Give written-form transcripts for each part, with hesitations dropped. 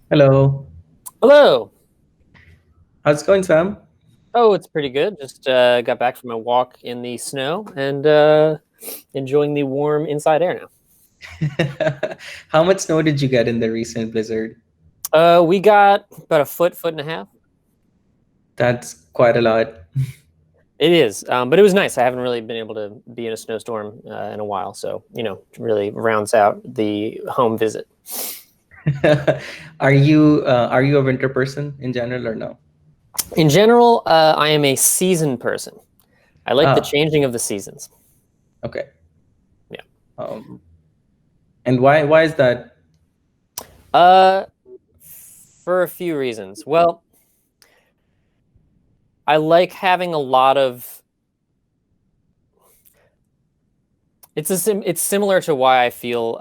Hello. Hello. How's it going, Sam? Oh, it's pretty good. Just got back from a walk in the snow and enjoying the warm inside air now. How much snow did you get in the recent blizzard? We got about a foot and a half. That's quite a lot. It is, but it was nice. I haven't really been able to be in a snowstorm in a while, so really rounds out the home visit. Are you a winter person in general or no? In general, I am a season person. I like the Ah, changing of the seasons. okay. Yeah. Um, and why is that? Uh, for a few reasons. Well, I like having a lot of it's similar to why I feel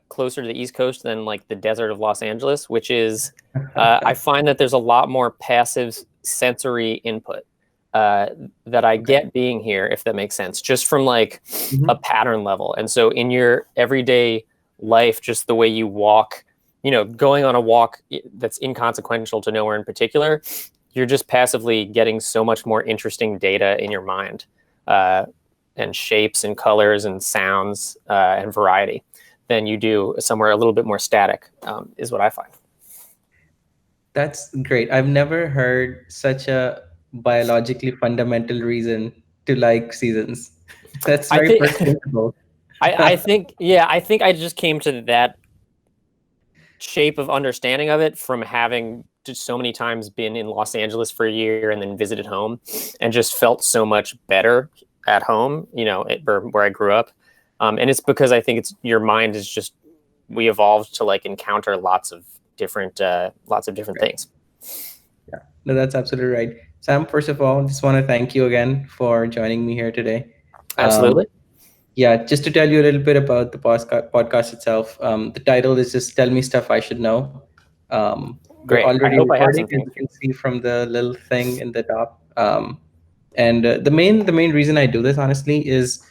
closer to the East Coast than like the desert of Los Angeles, which is I find that there's a lot more passive sensory input uh, that I Okay. get being here, if that makes sense, just from like a Mhm. pattern level. And so in your everyday life, just the way you walk, going on a walk that's inconsequential to nowhere in particular, you're just passively getting so much more interesting data in your mind. Uh, and shapes and colors and sounds and variety than you do somewhere a little bit more static, is what I find. That's great. I've never heard such a biologically fundamental reason to like seasons. That's I very think, first principle. I think, yeah, I think I just came to that shape of understanding of it from having just so many times been in Los Angeles for a year and then visited home and just felt so much better at home, where I grew up. And it's because I think it's your mind is just we evolved to like encounter lots of different things. Yeah, no, that's absolutely right. Sam, first of all, just want to thank you again for joining me here today. Um, Absolutely. yeah, just to tell you a little bit about the podcast itself. The title is just "Tell Me Stuff I Should Know." We're Great. I already hope I have recording, as something. you can see from the little thing in the top. And the main reason I do this, honestly, is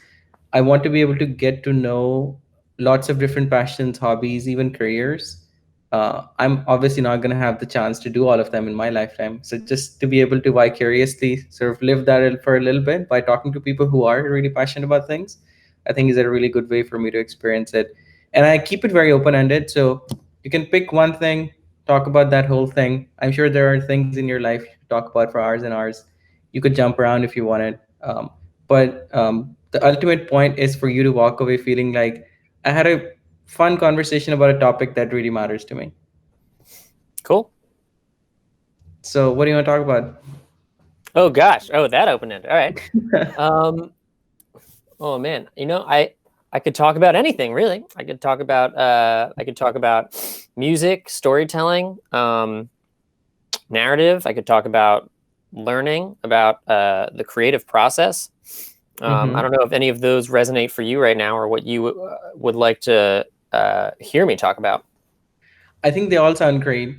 I want to be able to get to know lots of different passions, hobbies, even careers. I'm obviously not going to have the chance to do all of them in my lifetime. So just to be able to vicariously sort of live that for a little bit by talking to people who are really passionate about things, I think is a really good way for me to experience it. And I keep it very open ended. So you can pick one thing, talk about that whole thing. I'm sure there are things in your life you could talk about for hours and hours. You could jump around if you wanted. But the ultimate point is for you to walk away feeling like I had a fun conversation about a topic that really matters to me. Cool. So, what do you want to talk about? Oh gosh. Oh, that open ended. All right. Um, oh man. I could talk about anything really. I could talk about music, storytelling, narrative. I could talk about learning, about the creative process. I Hmm. don't know if any of those resonate for you right now, or what you would like to hear me talk about. I think they all sound great.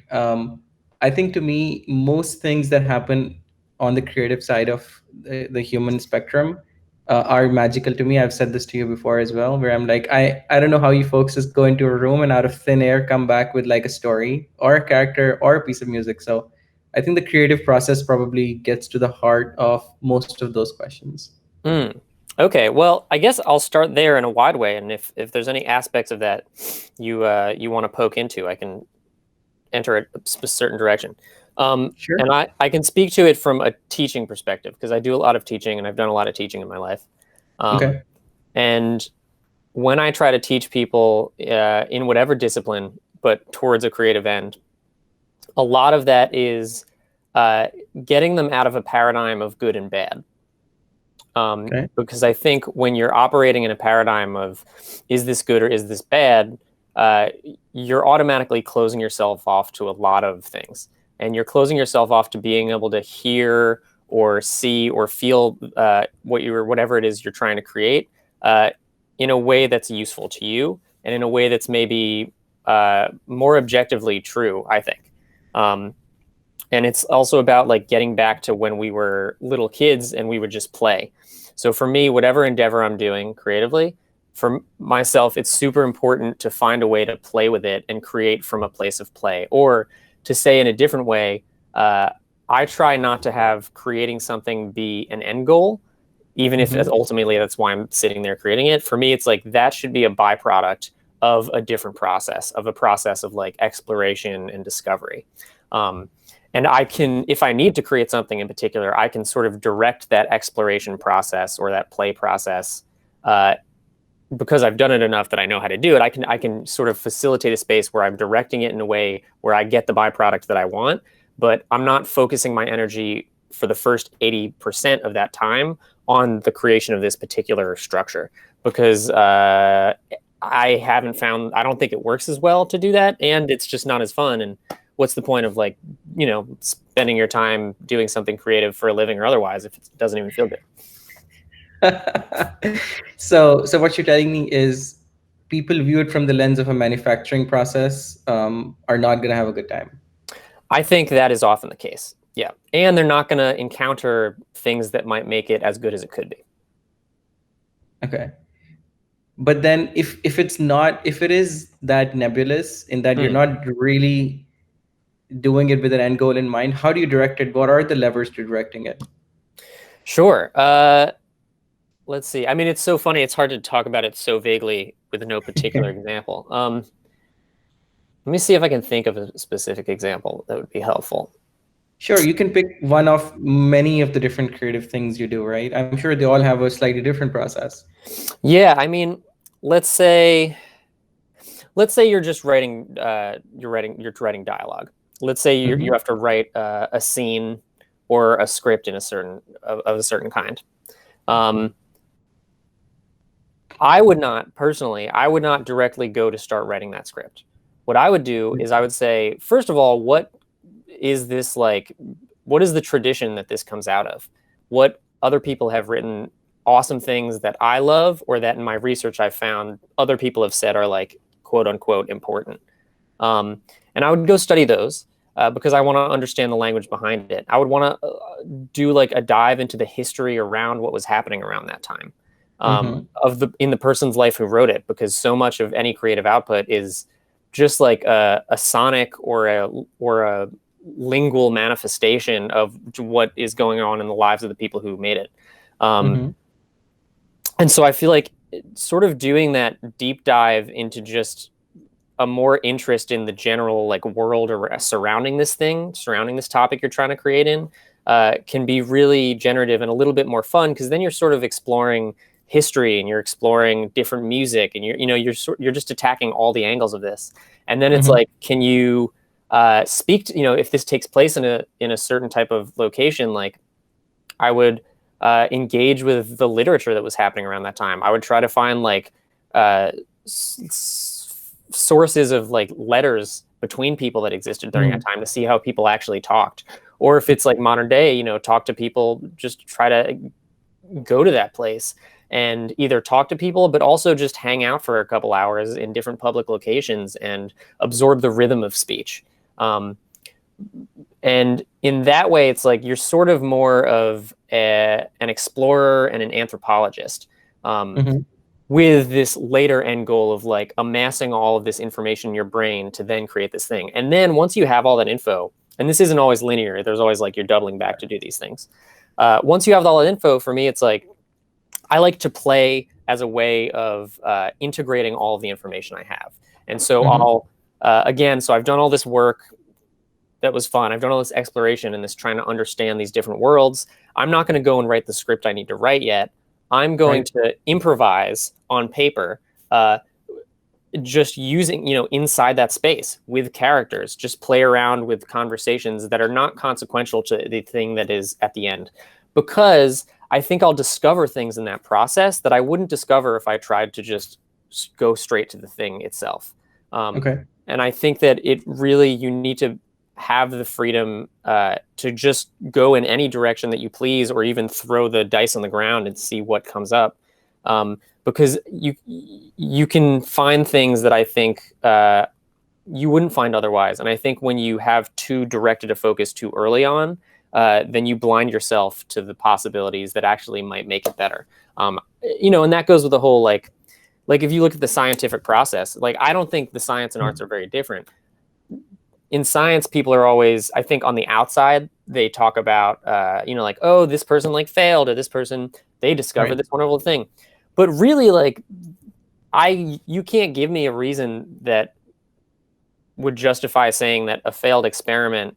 I think to me, most things that happen on the creative side of the human spectrum are magical to me. I've said this to you before as well, where I'm like, I don't know how you folks just go into a room and out of thin air come back with like a story or a character or a piece of music. So I think the creative process probably gets to the heart of most of those questions. Mm. Okay, well, I guess I'll start there in a wide way, and if there's any aspects of that you want to poke into, I can enter a certain direction. Sure. And I can speak to it from a teaching perspective because I do a lot of teaching and I've done a lot of teaching in my life. Um, Okay. and when I try to teach people in whatever discipline, but towards a creative end, a lot of that is uh, getting them out of a paradigm of good and bad. Okay. Because I think when you're operating in a paradigm of is this good or is this bad, uh, you're automatically closing yourself off to a lot of things. And you're closing yourself off to being able to hear or see or feel whatever it is you're trying to create uh, in a way that's useful to you and in a way that's maybe more objectively true, I think. Um, and it's also about like getting back to when we were little kids and we would just play. So for me, whatever endeavor I'm doing creatively, for myself, it's super important to find a way to play with it and create from a place of play. Or to say in a different way, I try not to have creating something be an end goal, even if Mm-hmm. ultimately that's why I'm sitting there creating it. For me, it's like that should be a byproduct of a different process, of a process of like exploration and discovery. Um, and I can, if I need to create something in particular, I can sort of direct that exploration process or that play process, uh, because I've done it enough that I know how to do it. I can sort of facilitate a space where I'm directing it in a way where I get the byproduct that I want, but I'm not focusing my energy for the first 80% of that time on the creation of this particular structure, because I don't think it works as well to do that, and it's just not as fun. And what's the point of like, spending your time doing something creative for a living or otherwise if it doesn't even feel good? So what you're telling me is people view it from the lens of a manufacturing process, are not going to have a good time. I think that is often the case. Yeah. And they're not going to encounter things that might make it as good as it could be. Okay. But then if it's not, if it is that nebulous in that you're Hmm. not really doing it with an end goal in mind, how do you direct it? What are the levers to directing it? Sure. Let's see. I mean, it's so funny. It's hard to talk about it so vaguely with no particular example. Let me see if I can think of a specific example that would be helpful. Sure, you can pick one of many of the different creative things you do, right? I'm sure they all have a slightly different process. Yeah. I mean, let's say let's say you're just writing you're writing dialogue. Let's say you Hmm. have to write a scene or a script in a certain of a certain kind. Um, I would not personally, I would not directly go to start writing that script. What I would do is I would say, first of all, what is this like? What is the tradition that this comes out of? What other people have written awesome things that I love, or that in my research I found other people have said are like quote unquote important. Um, and I would go study those because I want to understand the language behind it. I would want to do like a dive into the history around what was happening around that time, Hmm. of the in the person's life who wrote it, because so much of any creative output is just like a sonic or a lingual manifestation of what is going on in the lives of the people who made it. Um, Hmm. and so I feel like sort of doing that deep dive into just a more interest in the general like world or surrounding this thing, surrounding this topic you're trying to create in, can be really generative and a little bit more fun, because then you're sort of exploring history and you're exploring different music and you're just attacking all the angles of this. And then it's Hmm. like, can you speak to, if this takes place in a certain type of location, like I would engage with the literature that was happening around that time. I would try to find like uh, sources of like letters between people that existed during that Hmm. time to see how people actually talked. Or if it's like modern day, talk to people, just try to go to that place and either talk to people, but also just hang out for a couple hours in different public locations and absorb the rhythm of speech. Um, and in that way, it's like you're sort of more of an explorer and an anthropologist, um, Hmm. with this later end goal of like amassing all of this information in your brain to then create this thing. And then once you have all that info, and this isn't always linear, there's always like you're doubling back to do these things. Once you have all that info, for me, it's like I like to play as a way of integrating all of the information I have. And so Hmm. I'll, again, so I've done all this work that was fun. I've done all this exploration and this trying to understand these different worlds. I'm not going to go and write the script I need to write yet. I'm going Right. to improvise on paper, uh, just using, inside that space with characters, just play around with conversations that are not consequential to the thing that is at the end. Because I think I'll discover things in that process that I wouldn't discover if I tried to just go straight to the thing itself. Um, Okay. and I think that you need to have the freedom to just go in any direction that you please, or even throw the dice on the ground and see what comes up. Because you can find things that I think you wouldn't find otherwise. And I think when you have too directed a focus too early on, then you blind yourself to the possibilities that actually might make it better. And that goes with the whole like like if you look at the scientific process, like I don't think the science and arts are very different. In science, people are always, I think on the outside, they talk about, like, oh, this person like failed, or this person, they discovered Right. this wonderful thing. But really, like, you can't give me a reason that would justify saying that a failed experiment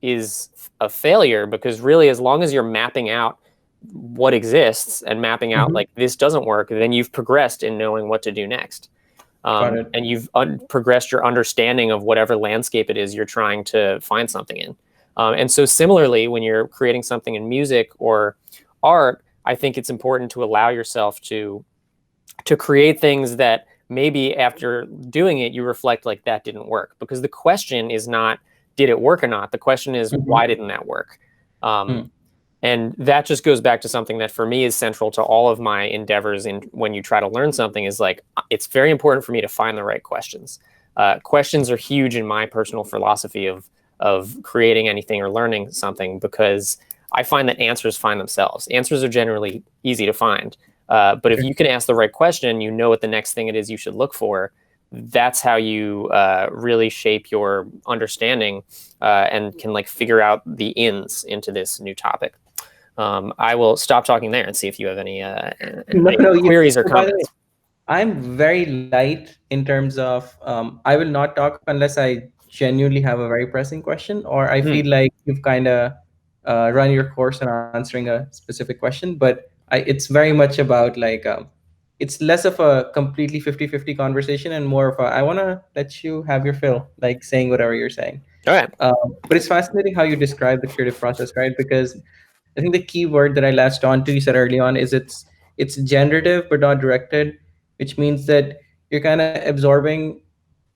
is a failure, because really, as long as you're mapping out what exists and mapping out Hmm. like this doesn't work, then you've progressed in knowing what to do next. Got it. And you've progressed your understanding of whatever landscape it is you're trying to find something in. And so similarly, when you're creating something in music or art, I think it's important to allow yourself to create things that maybe after doing it, you reflect like that didn't work. Because the question is not, did it work or not? The question is, Hmm. why didn't that work? Um, Mm. and that just goes back to something that for me is central to all of my endeavors in when you try to learn something is like, it's very important for me to find the right questions. Questions are huge in my personal philosophy of creating anything or learning something, because I find that answers find themselves. Answers are generally easy to find. But if Okay. you can ask the right question, you know what the next thing it is you should look for. That's how you really shape your understanding and can like figure out the ins into this new topic. I will stop talking there and see if you have No, any no, queries or by the way, comments. I'm very light in terms of I will not talk unless I genuinely have a very pressing question, or I feel Mm. like you've kind of run your course on answering a specific question. But it's very much about like it's less of a completely 50-50 conversation and more of a I want to let you have your fill, like saying whatever you're saying. All right. But it's fascinating how you describe the creative process, right? Because I think the key word that I latched on to, you said early on, is it's generative but not directed, which means that you're kind of absorbing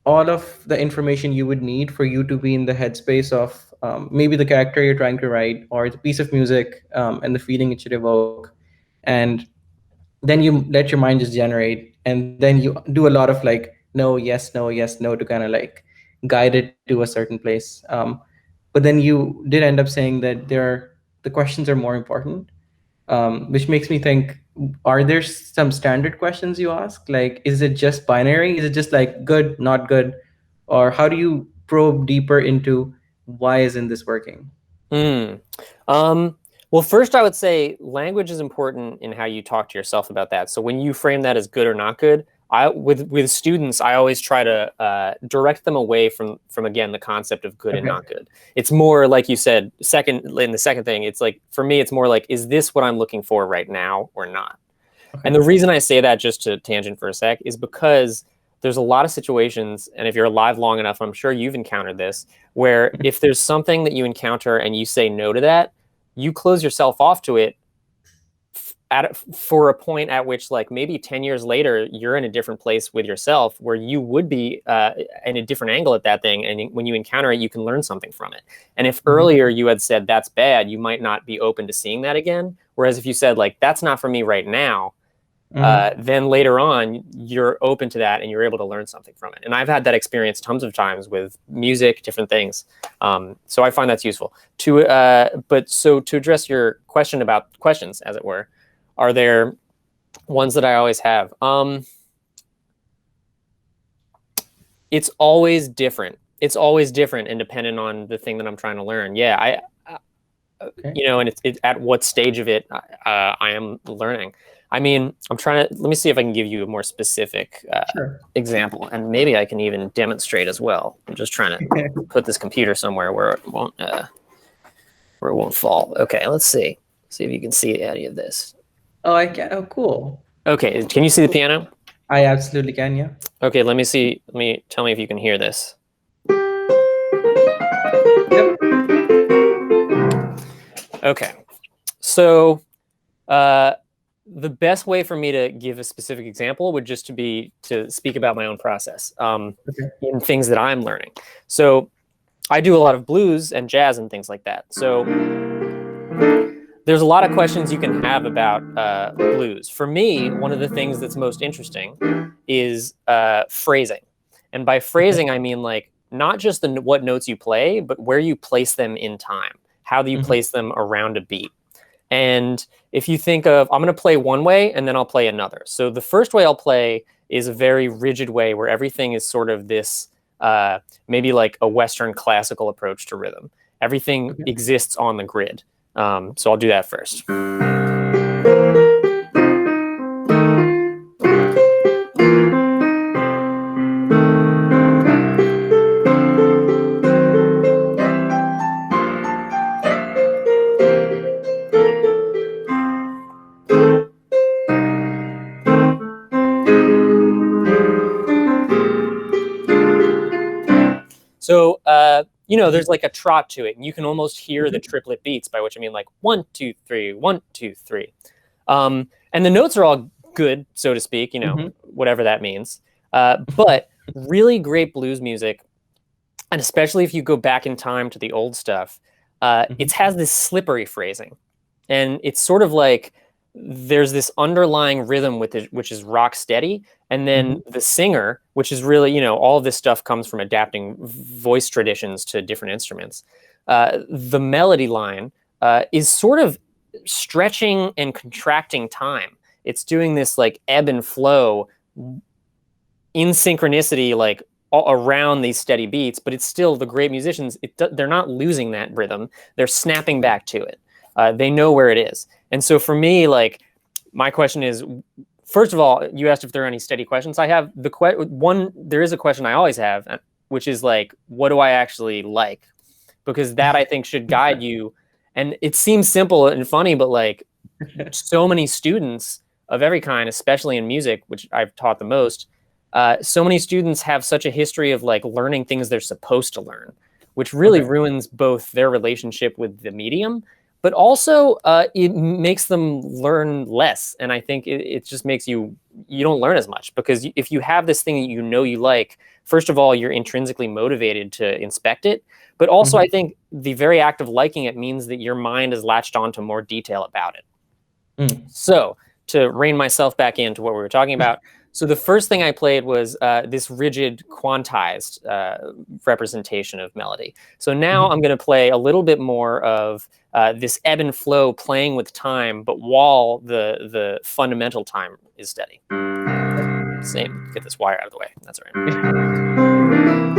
all of the information you would need for you to be in the headspace of maybe the character you're trying to write or the piece of music and the feeling it should evoke. And then you let your mind just generate, and then you do a lot of like no, yes, no, yes, no to kind of like guide it to a certain place. But then you did end up saying that the questions are more important, which makes me think, are there some standard questions you ask? Like, is it just binary? Is it just like good, not good? Or how do you probe deeper into why isn't this working? Mm. Um, well, first, I would say language is important in how you talk to yourself about that. So when you frame that as good or not good, with students, I always try to direct them away from again the concept of good and Okay. not good. It's more like you said. In the second thing, it's like for me, it's more like, is this what I'm looking for right now or not? And Okay. the reason I say that, just to tangent for a sec, is because there's a lot of situations, and if you're alive long enough, I'm sure you've encountered this, where if there's something that you encounter and you say no to that, you close yourself off to it for a point at which, like maybe 10 years later, you're in a different place with yourself where you would be in a different angle at that thing. And when you encounter it, you can learn something from it. And if Mhm. earlier you had said that's bad, you might not be open to seeing that again. Whereas if you said, like, that's not for me right now, Mhm. then later on you're open to that and you're able to learn something from it. And I've had that experience tons of times with music, different things. So I find that's useful. To address your question about questions, as it were, are there ones that I always have? It's always different. It's always different and dependent on the thing that I'm trying to learn. Yeah, Okay. and it's at what stage of it I am learning. I mean, let me see if I can give you a more specific Sure. example, and maybe I can even demonstrate as well. I'm just trying to put this computer somewhere where it won't fall. Okay, let's see. See if you can see any of this. Oh, I can. Oh, cool. Okay, can you see the piano? I absolutely can. Yeah. Okay, let me see. Tell me if you can hear this. Yep. Okay, so uh, the best way for me to give a specific example would just to be to speak about my own process Okay. in things that I'm learning. So I do a lot of blues and jazz and things like that. So there's a lot of questions you can have about blues. For me, one of the things that's most interesting is phrasing. And by Okay. phrasing, I mean like not just what notes you play, but where you place them in time. How do you Mhm. place them around a beat? And if you think of, I'm going to play one way and then I'll play another. So the first way I'll play is a very rigid way where everything is sort of this maybe like a Western classical approach to rhythm. Everything Okay. exists on the grid. So I'll do that first. So, there's like a trot to it, and you can almost hear the triplet beats, by which I mean like 1, 2, 3, 1, 2, 3. And the notes are all good, so to speak, Mm-hmm. whatever that means. But really great blues music, and especially if you go back in time to the old stuff, Mm-hmm. it has this slippery phrasing. And it's sort of like there's this underlying rhythm with it, which is rock steady. And Mm-hmm. then the singer, which is really, all of this stuff comes from adapting voice traditions to different instruments. The melody line is sort of stretching and contracting time. It's doing this like ebb and flow in synchronicity, like around these steady beats, but it's still the great musicians. They're not losing that rhythm. They're snapping back to it. They know where it is. And so for me, like my question is, first of all, you asked if there are any steady questions. I have one. There is a question I always have, which is like, what do I actually like? Because that I think should guide you. And it seems simple and funny, but like so many students of every kind, especially in music, which I've taught the most, so many students have such a history of like learning things they're supposed to learn, which really Okay. ruins both their relationship with the medium, but also it makes them learn less. And I think it just makes you don't learn as much, because if you have this thing that you like, first of all, you're intrinsically motivated to inspect it. But also, Mm-hmm. I think the very act of liking it means that your mind is latched onto more detail about it. Mm. So to rein myself back into what we were talking about, so the first thing I played was this rigid quantized representation of melody. So now Mm-hmm. I'm going to play a little bit more of this ebb and flow, playing with time, but while the fundamental time is steady. Same. Get this wire out of the way. That's all right.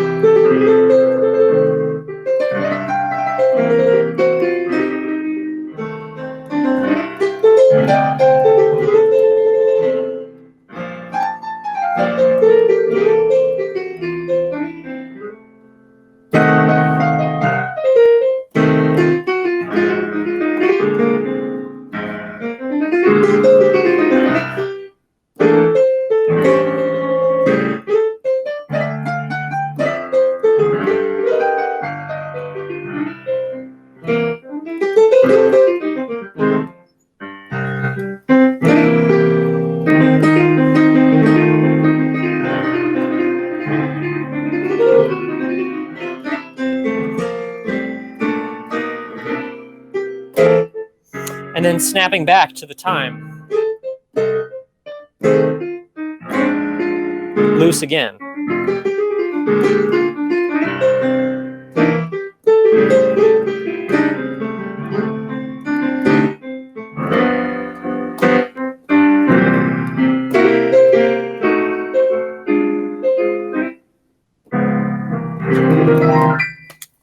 And then snapping back to the time. Loose again.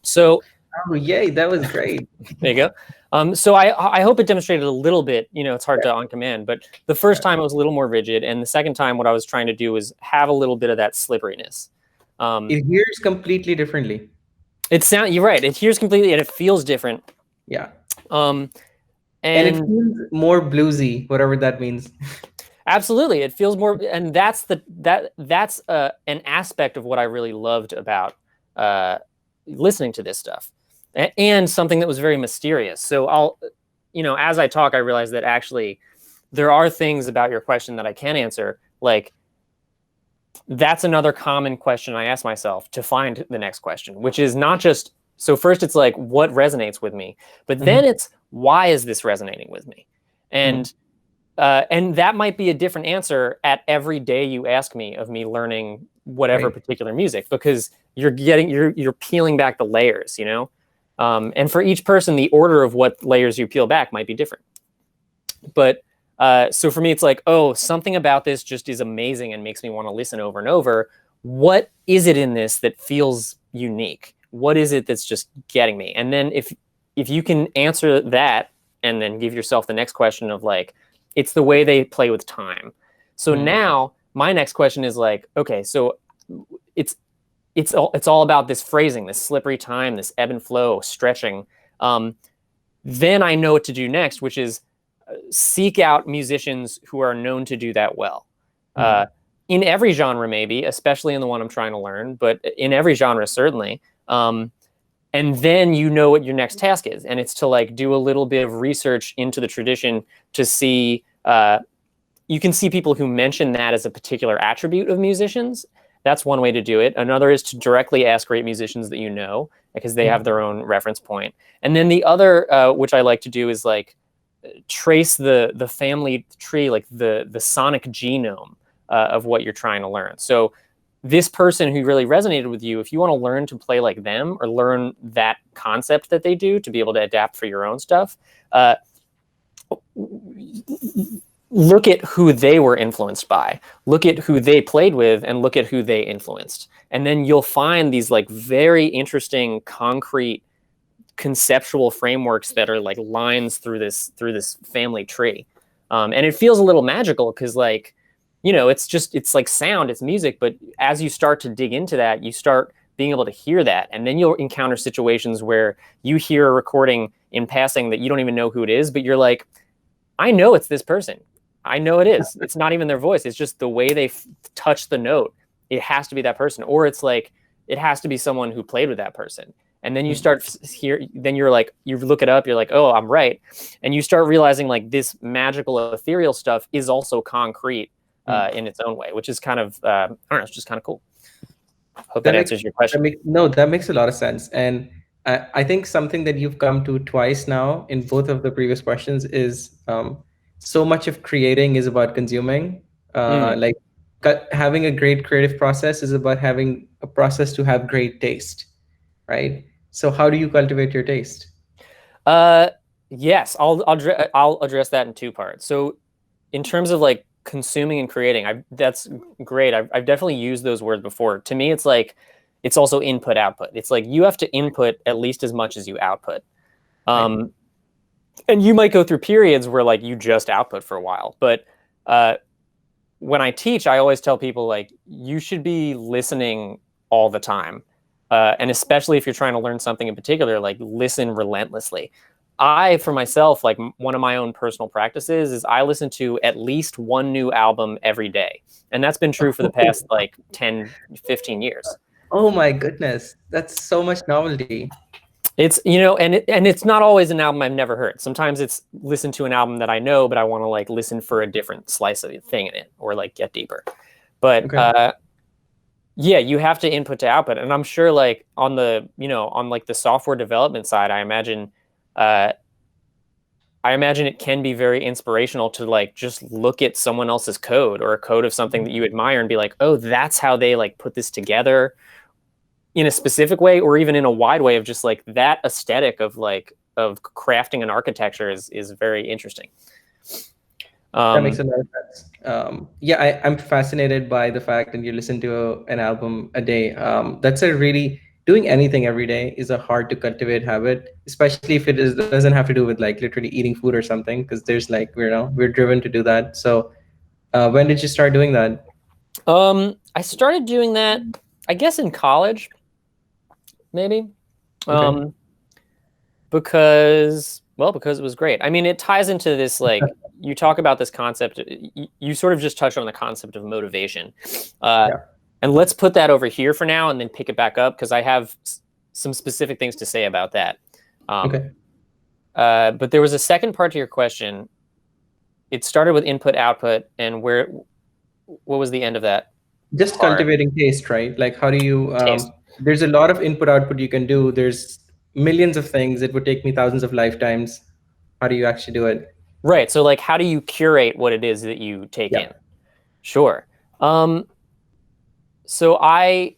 So Oh, yay! That was great. there you go. So I hope it demonstrated a little bit. It's hard to on command, but the first time it was a little more rigid, and the second time what I was trying to do was have a little bit of that slipperiness. It hears completely differently. You're right. It hears completely, and it feels different. Yeah. Um, And it and feels more bluesy, whatever that means. absolutely, it feels more, and that's an aspect of what I really loved about listening to this stuff, and something that was very mysterious. So as I talk, I realize that actually there are things about your question that I can answer. Like that's another common question I ask myself to find the next question, which is not just so. First, it's like what resonates with me, but then Mhm. it's why is this resonating with me, Mm. and that might be a different answer at every day you ask me of me learning whatever Right. particular music, because you're peeling back the layers, and for each person, the order of what layers you peel back might be different. But So for me, it's like, oh, something about this just is amazing and makes me want to listen over and over. What is it in this that feels unique? What is it that's just getting me? And then if you can answer that and then give yourself the next question of like, it's the way they play with time. So Hmm. now my next question is like, okay, so it's it's all about this phrasing, this slippery time, this ebb and flow, stretching. Um, then I know what to do next, which is seek out musicians who are known to do that well. Uh, Hmm. in every genre, maybe, especially in the one I'm trying to learn, but in every genre, certainly. And then you know what your next task is, and it's to like do a little bit of research into the tradition to see. You can see people who mention that as a particular attribute of musicians. That's one way to do it. Another is to directly ask great musicians that you know because they have Hmm. their own reference point. And then the other, which I like to do, is like trace the family tree, like the sonic genome of what you're trying to learn. So this person who really resonated with you, if you want to learn to play like them or learn that concept that they do to be able to adapt for your own stuff, uh, look at who they were influenced by, look at who they played with, and look at who they influenced. And then you'll find these like very interesting, concrete, conceptual frameworks that are like lines through this family tree. And it feels a little magical because like, it's like sound, it's music, but as you start to dig into that, you start being able to hear that, and then you'll encounter situations where you hear a recording in passing that you don't even know who it is, but you're like, I know it's this person. I know it is. It's not even their voice. It's just the way they touch the note. It has to be that person, or it's like it has to be someone who played with that person. And then you Hmm. start here. Then you're like, you look it up. You're like, oh, I'm right. And you start realizing like this magical, ethereal stuff is also concrete Hmm. in its own way, which is kind of I don't know. It's just kind of cool. Hope That that makes answers your question. that makes a lot of sense. And I think something that you've come to twice now in both of the previous questions is so much of creating is about consuming. Mm. Like having a great creative process is about having a process to have great taste, right? So how do you cultivate your taste? Uh, yes, I'll address that in two parts. So in terms of like consuming and creating, that's great. I've definitely used those words before. To me, it's like it's also input output. It's like you have to input at least as much as you output. Right. Um, and you might go through periods where like you just output for a while. But uh, when I teach, I always tell people like you should be listening all the time, and especially if you're trying to learn something in particular, like listen relentlessly. I, for myself, like one of my own personal practices is I listen to at least one new album every day, and that's been true for the past like 10, 15 years. Oh my goodness, that's so much novelty. It's and it's not always an album I've never heard. Sometimes it's listen to an album that I know, but I want to like listen for a different slice of the thing in it or like get deeper. But Okay. yeah, you have to input to output, and I'm sure like on on like the software development side, uh, I imagine it can be very inspirational to like just look at someone else's code or a code of something that you admire and be like, oh, that's how they like put this together in a specific way, or even in a wide way of just like that aesthetic of like of crafting an architecture is very interesting. That makes Um, a lot of sense. Yeah, I'm fascinated by the fact that you listen to an album a day. That's a really doing anything every day is a hard to cultivate habit, especially if it is doesn't have to do with like literally eating food or something, because there's like we're driven to do that. So when did you start doing that? I started doing that, I guess, in college, maybe. Okay. Um, because it was great. I mean, it ties into this like you talk about this concept. You sort of just touched on the concept of motivation, uh, Yeah. and let's put that over here for now, and then pick it back up because I have some specific things to say about that. Um, Okay. but there was a second part to your question. It started with input output, and what was the end of that Just part? cultivating taste, right? Like how do you Taste. there's a lot of input output you can do. There's millions of things. It would take me thousands of lifetimes. How do you actually do it? Right. So, like, how do you curate what it is that you take Yeah. in? Sure. Um, so I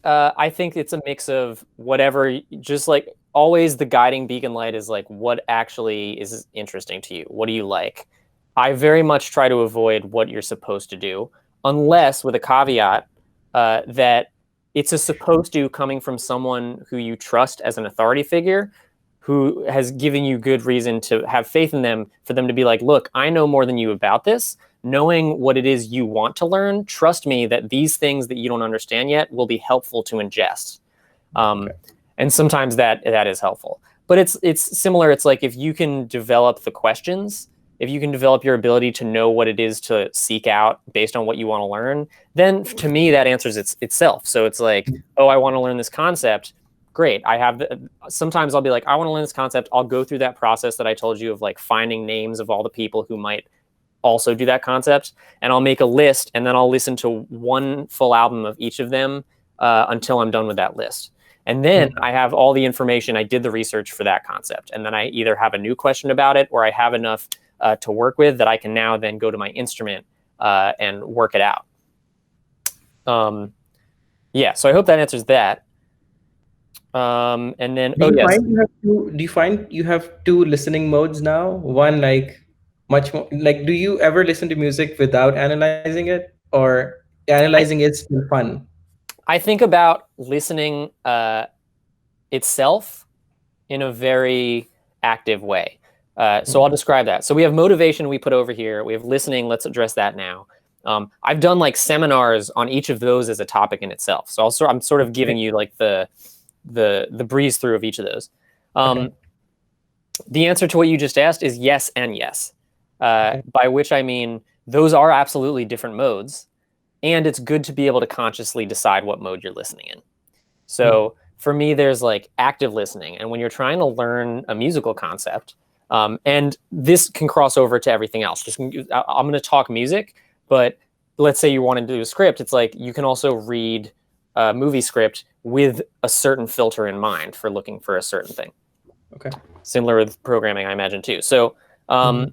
think it's a mix of whatever, just like always the guiding beacon light is like what actually is interesting to you. What do you like? I very much try to avoid what you're supposed to do, unless with a caveat that it's a supposed to coming from someone who you trust as an authority figure, who has given you good reason to have faith in them, for them to be like, look, I know more than you about this. Knowing what it is you want to learn, trust me that these things that you don't understand yet will be helpful to ingest. Um, Okay. and sometimes that is helpful. But it's similar. It's like if you can develop the questions, if you can develop your ability to know what it is to seek out based on what you want to learn, then to me that answers itself. So it's like, oh, I want to learn this concept. Great. Sometimes I'll be like, I want to learn this concept. I'll go through that process that I told you of like finding names of all the people who might also do that concept, and I'll make a list, and then I'll listen to one full album of each of them until I'm done with that list. And then Mm. I have all the information. I did the research for that concept, and then I either have a new question about it, or I have enough to work with that I can now then go to my instrument and work it out. Yeah, so I hope that answers that. And then, Do oh you yes, find you have two, do you find you have two listening modes now? One like much more like, do you ever listen to music without analyzing it, or analyzing I is still fun? I think about listening itself in a very active way. So I'll Mm. describe that. So we have motivation we put over here. We have listening. Let's address that now. I've done like seminars on each of those as a topic in itself. So I'm sort of Okay. giving you like the breeze through of each of those. Okay. The answer to what you just asked is yes and yes, Okay. by which I mean those are absolutely different modes, and it's good to be able to consciously decide what mode you're listening in. Mm. So for me, there's like active listening. And when you're trying to learn a musical concept, and this can cross over to everything else. I'm going to talk music, but let's say you want to do a script. It's like you can also read a movie script with a certain filter in mind for looking for a certain thing. Okay. Similar with programming, I imagine, too. So Mhm.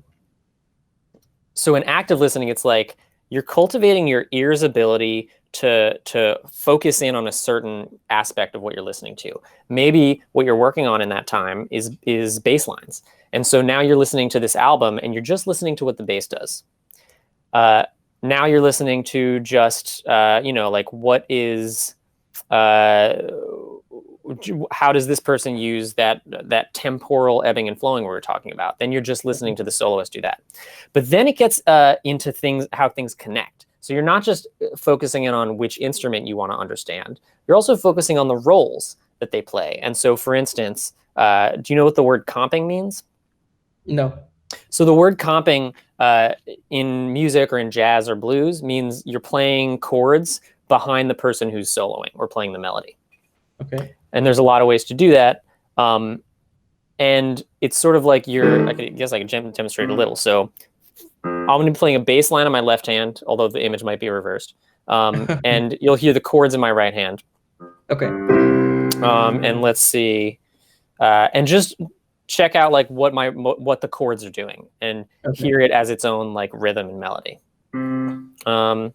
so in active listening, it's like you're cultivating your ear's ability to focus in on a certain aspect of what you're listening to. Maybe what you're working on in that time is bass lines. And so now you're listening to this album and you're just listening to what the bass does. Uh, Now you're listening to just like what is uh, how does this person use that temporal ebbing and flowing we were talking about? Then you're just listening to the soloist do that. But then it gets into how things connect. So you're not just focusing in on which instrument you want to understand. You're also focusing on the roles that they play. And so, for instance, do you know what the word comping means? No. So the word comping in music or in jazz or blues means you're playing chords behind the person who's soloing or playing the melody. Okay. And there's a lot of ways to do that. And it's sort of like I guess I could demonstrate a little. So I'm going to be playing a bass line on my left hand, although the image might be reversed. And you'll hear the chords in my right hand. Okay. And let's see. And just check out like what the chords are doing and Okay. hear it as its own like rhythm and melody. Um,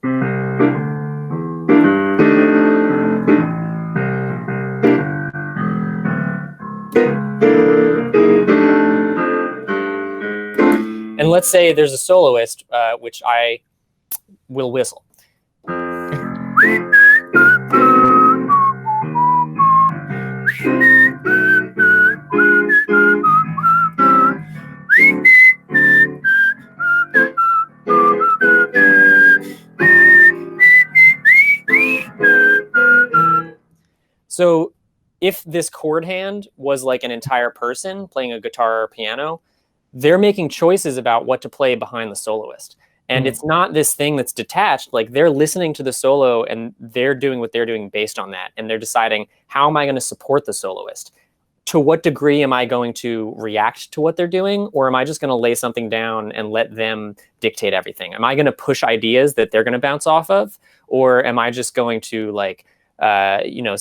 and let's say there's a soloist, which I will whistle. So if this chord hand was like an entire person playing a guitar or piano, they're making choices about what to play behind the soloist. And Mm. it's not this thing that's detached. Like they're listening to the solo and they're doing what they're doing based on that. And they're deciding, how am I going to support the soloist? To what degree am I going to react to what they're doing? Or am I just going to lay something down and let them dictate everything? Am I going to push ideas that they're going to bounce off of? Or am I just going to like,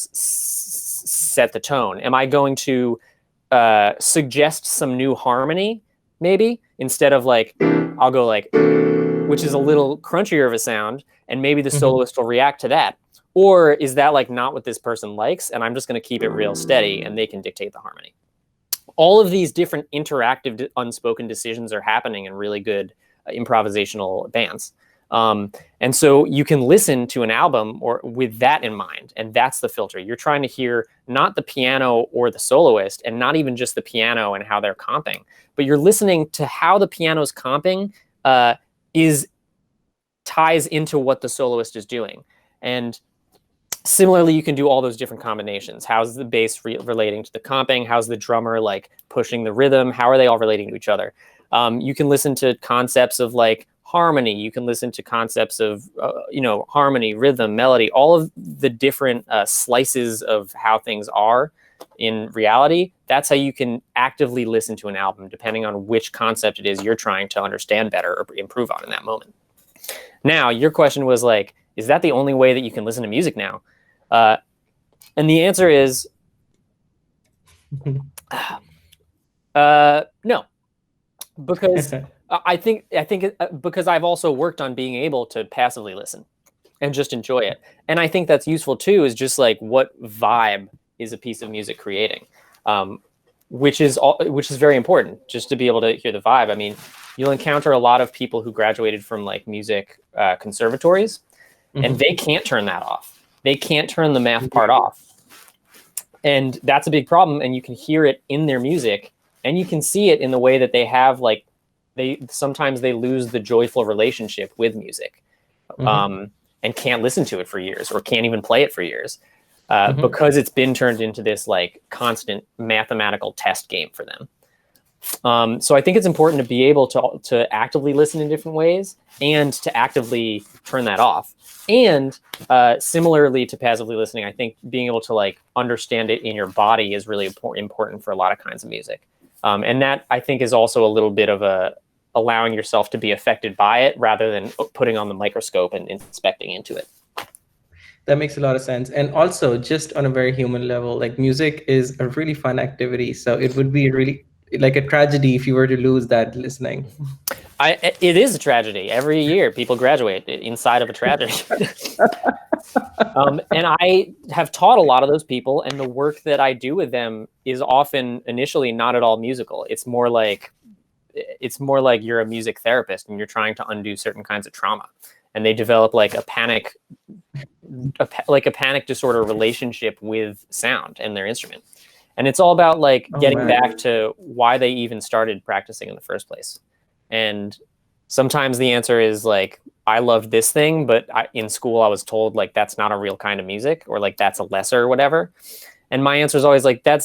set the tone? Am I going to suggest some new harmony, maybe, instead of like, I'll go like, which is a little crunchier of a sound, and maybe the Mhm. soloist will react to that? Or is that like not what this person likes, and I'm just going to keep it real steady, and they can dictate the harmony? All of these different interactive, unspoken decisions are happening in really good improvisational bands. And so you can listen to an album or with that in mind, and that's the filter. You're trying to hear not the piano or the soloist, and not even just the piano and how they're comping, but you're listening to how the piano's comping is ties into what the soloist is doing. And similarly, you can do all those different combinations. How's the bass relating to the comping? How's the drummer like pushing the rhythm? How are they all relating to each other? You can listen to concepts of like harmony. You can listen to concepts of, harmony, rhythm, melody, all of the different slices of how things are in reality. That's how you can actively listen to an album, depending on which concept it is you're trying to understand better or improve on in that moment. Now, your question was like, is that the only way that you can listen to music now? And the answer is no, because I think because I've also worked on being able to passively listen and just enjoy it. And I think that's useful too, is just like what vibe is a piece of music creating, which is very important, just to be able to hear the vibe. I mean, you'll encounter a lot of people who graduated from like music conservatories, and they can't turn that off. They can't turn the math part off. And that's a big problem. And you can hear it in their music, and you can see it in the way that they have like, sometimes they lose the joyful relationship with music, and can't listen to it for years, or can't even play it for years, because it's been turned into this like constant mathematical test game for them. So I think it's important to be able to actively listen in different ways, and to actively turn that off. And similarly to passively listening, I think being able to like understand it in your body is really important for a lot of kinds of music. And that, I think, is also a little bit of allowing yourself to be affected by it, rather than putting on the microscope and inspecting into it. That makes a lot of sense. And also, just on a very human level, like music is a really fun activity. So it would be really like a tragedy if you were to lose that listening. It is a tragedy. Every year, people graduate inside of a tragedy. And I have taught a lot of those people, and the work that I do with them is often initially not at all musical. It's more like you're a music therapist, and you're trying to undo certain kinds of trauma, and they develop like a panic disorder relationship with sound and their instrument. And it's all about like getting back to why they even started practicing in the first place. And sometimes the answer is like, I loved this thing, but in school I was told like that's not a real kind of music, or like that's a lesser or whatever. And my answer is always like, I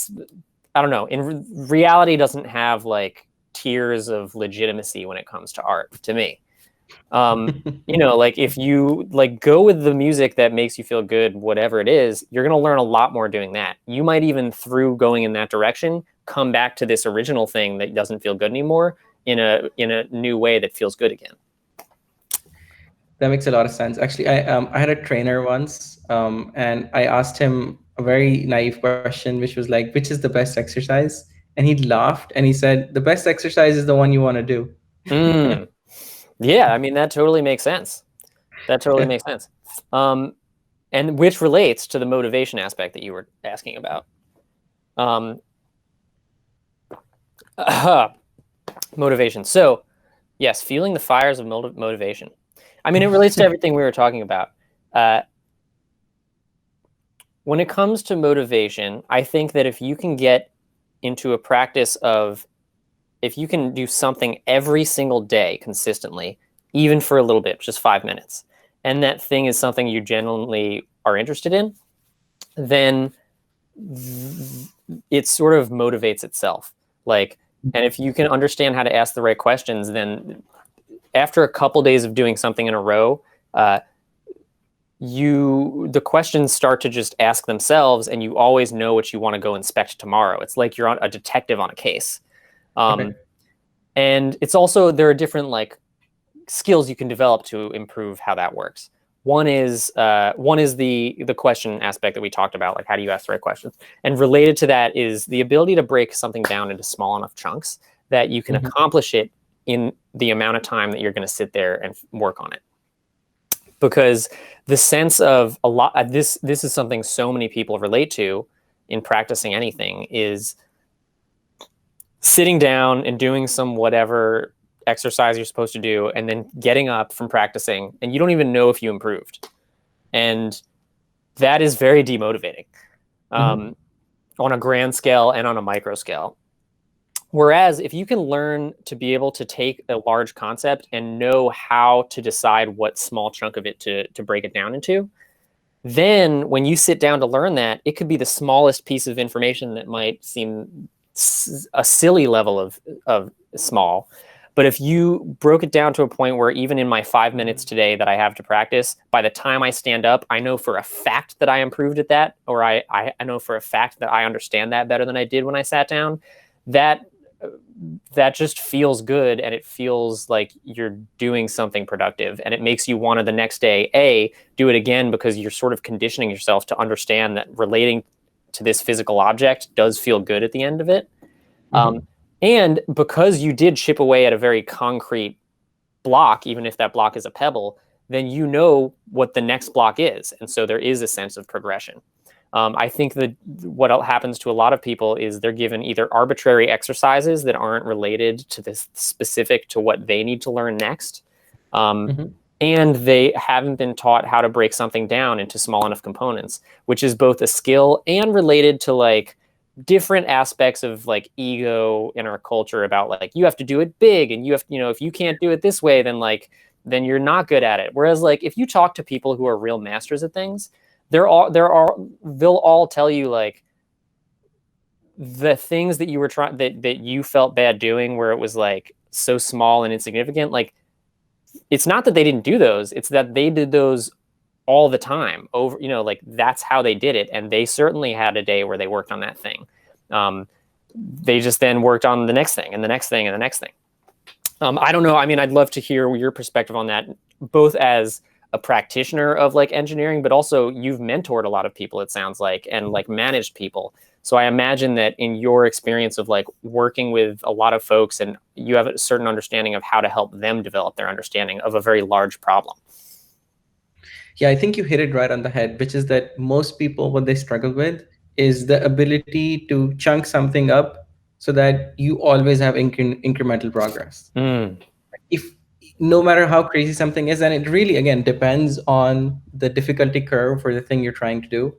don't know. In reality doesn't have like tiers of legitimacy when it comes to art to me. Like if you like go with the music that makes you feel good, whatever it is, you're going to learn a lot more doing that. You might even, through going in that direction, come back to this original thing that doesn't feel good anymore in a new way that feels good again. That makes a lot of sense. Actually, I had a trainer once, and I asked him a very naive question, which was like, "Which is the best exercise?" And he laughed and he said, "The best exercise is the one you want to do." Yeah, I mean, that totally makes sense. And which relates to the motivation aspect that you were asking about. Motivation. So, yes, feeling the fires of motivation. I mean, it relates to everything we were talking about. When it comes to motivation, I think that if you can get into a practice of, if you can do something every single day consistently, even for a little bit, just 5 minutes, and that thing is something you genuinely are interested in, then it sort of motivates itself. Like, and if you can understand how to ask the right questions, then after a couple days of doing something in a row, the questions start to just ask themselves, and you always know what you want to go inspect tomorrow. It's like you're a detective on a case. And it's also, there are different like skills you can develop to improve how that works. One is the question aspect that we talked about, like how do you ask the right questions? And related to that is the ability to break something down into small enough chunks that you can accomplish it in the amount of time that you're going to sit there and work on it. Because the sense of a lot, this is something so many people relate to in practicing anything, is sitting down and doing some whatever exercise you're supposed to do, and then getting up from practicing, and you don't even know if you improved. And that is very demotivating, Mm-hmm. on a grand scale and on a micro scale. Whereas if you can learn to be able to take a large concept and know how to decide what small chunk of it to break it down into, then when you sit down to learn that, it could be the smallest piece of information that might seem a silly level of small. But if you broke it down to a point where even in my 5 minutes today that I have to practice, by the time I stand up, I know for a fact that I improved at that, or I know for a fact that I understand that better than I did when I sat down, that that just feels good, and it feels like you're doing something productive, and it makes you want to the next day do it again, because you're sort of conditioning yourself to understand that relating to this physical object does feel good at the end of it. um, Mm-hmm. and because you did chip away at a very concrete block, even if that block is a pebble, then you know what the next block is, and so there is a sense of progression. I think that what happens to a lot of people is they're given either arbitrary exercises that aren't related to this specific to what they need to learn next, um, Mm-hmm. and they haven't been taught how to break something down into small enough components, which is both a skill and related to like different aspects of like ego in our culture about like you have to do it big, and you have, if you can't do it this way, then you're not good at it. Whereas like if you talk to people who are real masters at things, they'll all tell you like the things that you were trying that you felt bad doing, where it was like so small and insignificant. Like it's not that they didn't do those, it's that they did those all the time over, like that's how they did it, and they certainly had a day where they worked on that thing. They just then worked on the next thing and the next thing and the next thing. I don't know. I mean, I'd love to hear your perspective on that, both as a practitioner of like engineering, but also you've mentored a lot of people, it sounds like, and like managed people. So I imagine that in your experience of like working with a lot of folks, and you have a certain understanding of how to help them develop their understanding of a very large problem. Yeah, I think you hit it right on the head, which is that most people, what they struggle with is the ability to chunk something up so that you always have incremental progress. Mm, If no matter how crazy something is, and it really, again, depends on the difficulty curve for the thing you're trying to do.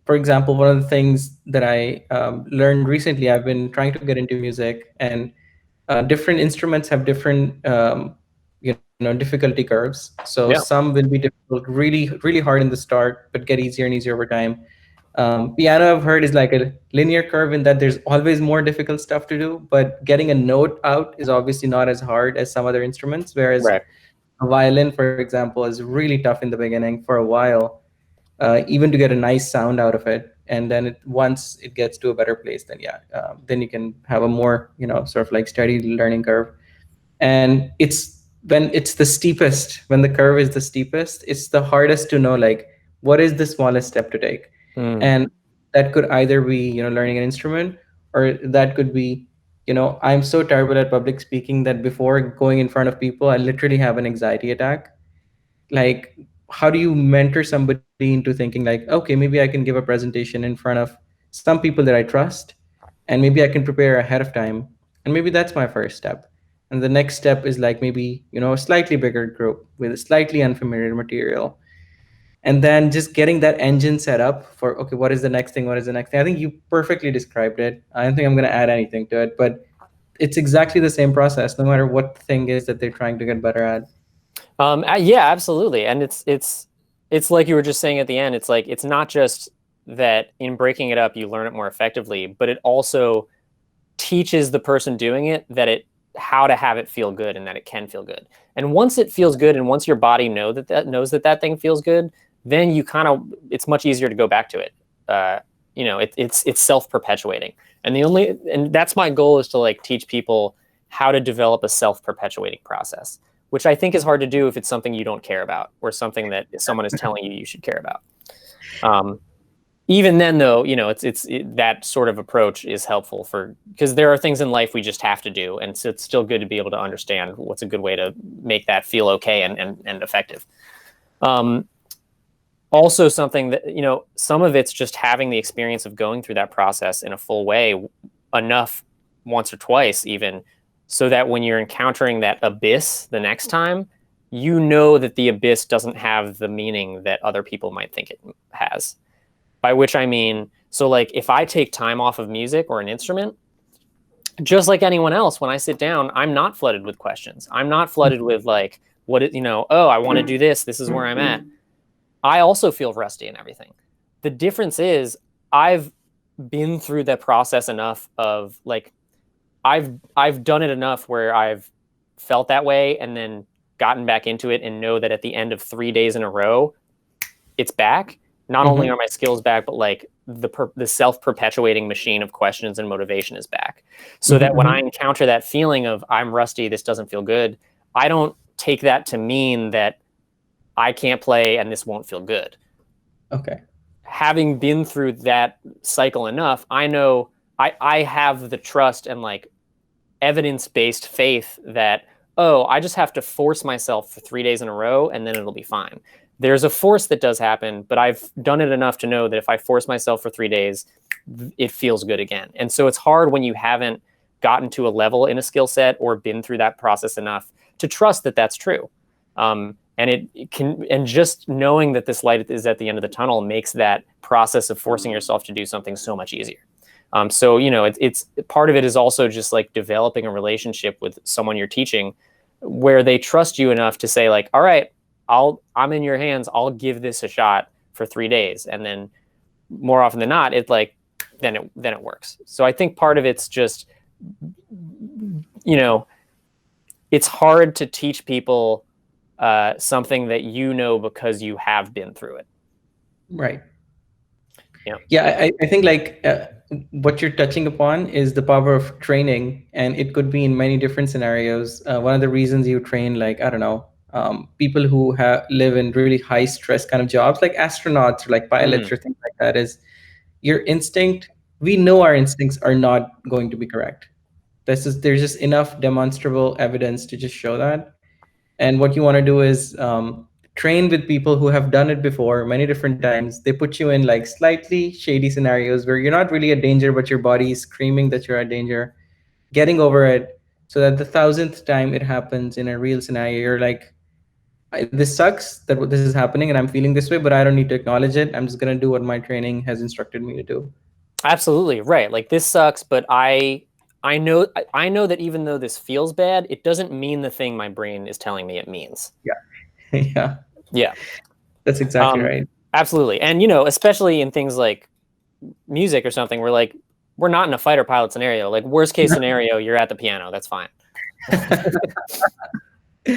For example, one of the things that I learned recently, I've been trying to get into music, and different instruments have different difficulty curves. So yeah. some will be difficult, really really hard in the start, but get easier and easier over time. Piano, I've heard, is like a linear curve in that there's always more difficult stuff to do, but getting a note out is obviously not as hard as some other instruments. Whereas Right. a violin, for example, is really tough in the beginning for a while, even to get a nice sound out of it. And then once it gets to a better place, then yeah, then you can have a more sort of like steady learning curve. And it's when it's the steepest, when the curve is the steepest, it's the hardest to know like what is the smallest step to take. Mm, And that could either be learning an instrument, or that could be I'm so terrible at public speaking that before going in front of people I literally have an anxiety attack. Like, how do you mentor somebody into thinking like, okay, maybe I can give a presentation in front of some people that I trust, and maybe I can prepare ahead of time, and maybe that's my first step. And the next step is like maybe a slightly bigger group with a slightly unfamiliar material, and then just getting that engine set up for, okay, what is the next thing, what is the next thing. I think you perfectly described it. I don't think I'm going to add anything to it, but it's exactly the same process no matter what the thing is that they're trying to get better at. yeah, absolutely. And it's like you were just saying at the end. It's like it's not just that in breaking it up you learn it more effectively, but it also teaches the person doing it that it how to have it feel good, and that it can feel good. And once it feels good, and once your body knows that thing feels good, then you kind of it's much easier to go back to it. It's self perpetuating, and that's my goal, is to like teach people how to develop a self perpetuating process, which I think is hard to do if it's something you don't care about, or something that someone is telling you you should care about. Um, Even then, though, that sort of approach is helpful because there are things in life we just have to do, and so it's still good to be able to understand what's a good way to make that feel okay and effective. Um, Also, something that some of it's just having the experience of going through that process in a full way enough, once or twice even, so that when you're encountering that abyss the next time, you know that the abyss doesn't have the meaning that other people might think it has. By which I mean, so like if I take time off of music or an instrument, just like anyone else, when I sit down, I'm not flooded with questions. I'm not flooded with like, what it, oh, I want to do this. This is where I'm at. I also feel rusty and everything. The difference is I've been through that process enough of like, I've done it enough where I've felt that way and then gotten back into it and know that at the end of 3 days in a row, it's back. Not only are my skills back, but like the self-perpetuating machine of questions and motivation is back. So that when I encounter that feeling of I'm rusty, this doesn't feel good, I don't take that to mean that I can't play and this won't feel good. Okay. Having been through that cycle enough, I know I have the trust and like evidence-based faith that, oh, I just have to force myself for 3 days in a row and then it'll be fine. There's a force that does happen, but I've done it enough to know that if I force myself for 3 days, it feels good again. And so it's hard when you haven't gotten to a level in a skill set or been through that process enough to trust that that's true. And it can, and just knowing that this light is at the end of the tunnel makes that process of forcing yourself to do something so much easier. So, it's part of it is also just like developing a relationship with someone you're teaching where they trust you enough to say like, all right, I'm in your hands. I'll give this a shot for 3 days. And then more often than not, it's like, then it works. So I think part of it's just, it's hard to teach people something that because you have been through it. Right. Yeah. Yeah, I think like what you're touching upon is the power of training, and it could be in many different scenarios. One of the reasons you train, like, I don't know, people who live in really high stress kind of jobs, like astronauts or like pilots or things like that, is your instinct. We know our instincts are not going to be correct. There's just enough demonstrable evidence to just show that. And what you want to do is train with people who have done it before many different times. They put you in like slightly shady scenarios where you're not really a danger, but your body is screaming that you're a danger, getting over it, so that the thousandth time it happens in a real scenario, you're like, this sucks that this is happening and I'm feeling this way, but I don't need to acknowledge it. I'm just going to do what my training has instructed me to do. Absolutely right. Like this sucks, but I know that even though this feels bad, it doesn't mean the thing my brain is telling me it means. Yeah. Yeah. Yeah. That's exactly right. Absolutely. And especially in things like music or something, we're not in a fighter pilot scenario. Like worst case scenario, you're at the piano. That's fine.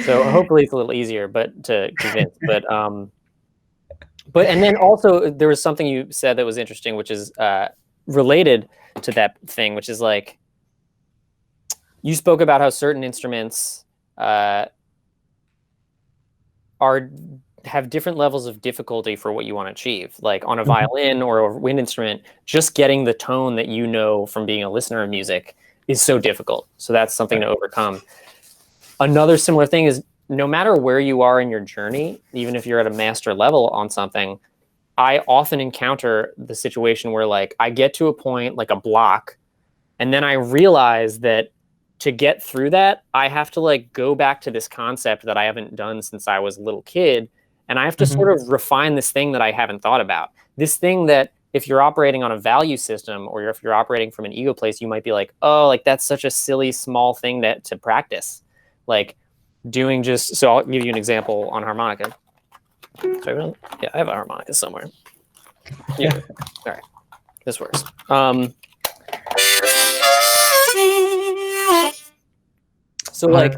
So hopefully it's a little easier, but to convince. But and then also there was something you said that was interesting, which is related to that thing, which is like you spoke about how certain instruments have different levels of difficulty for what you want to achieve. Like on a violin or a wind instrument, just getting the tone that from being a listener of music is so difficult. So that's something to overcome. Another similar thing is no matter where you are in your journey, even if you're at a master level on something, I often encounter the situation where like I get to a point, like a block, and then I realize that to get through that, I have to like go back to this concept that I haven't done since I was a little kid. And I have to sort of refine this thing that I haven't thought about. This thing that if you're operating on a value system or if you're operating from an ego place, you might be like, oh, like that's such a silly, small thing to practice. Like doing so I'll give you an example on harmonica. So, yeah, I have a harmonica somewhere. Yeah. All right. This works. So like,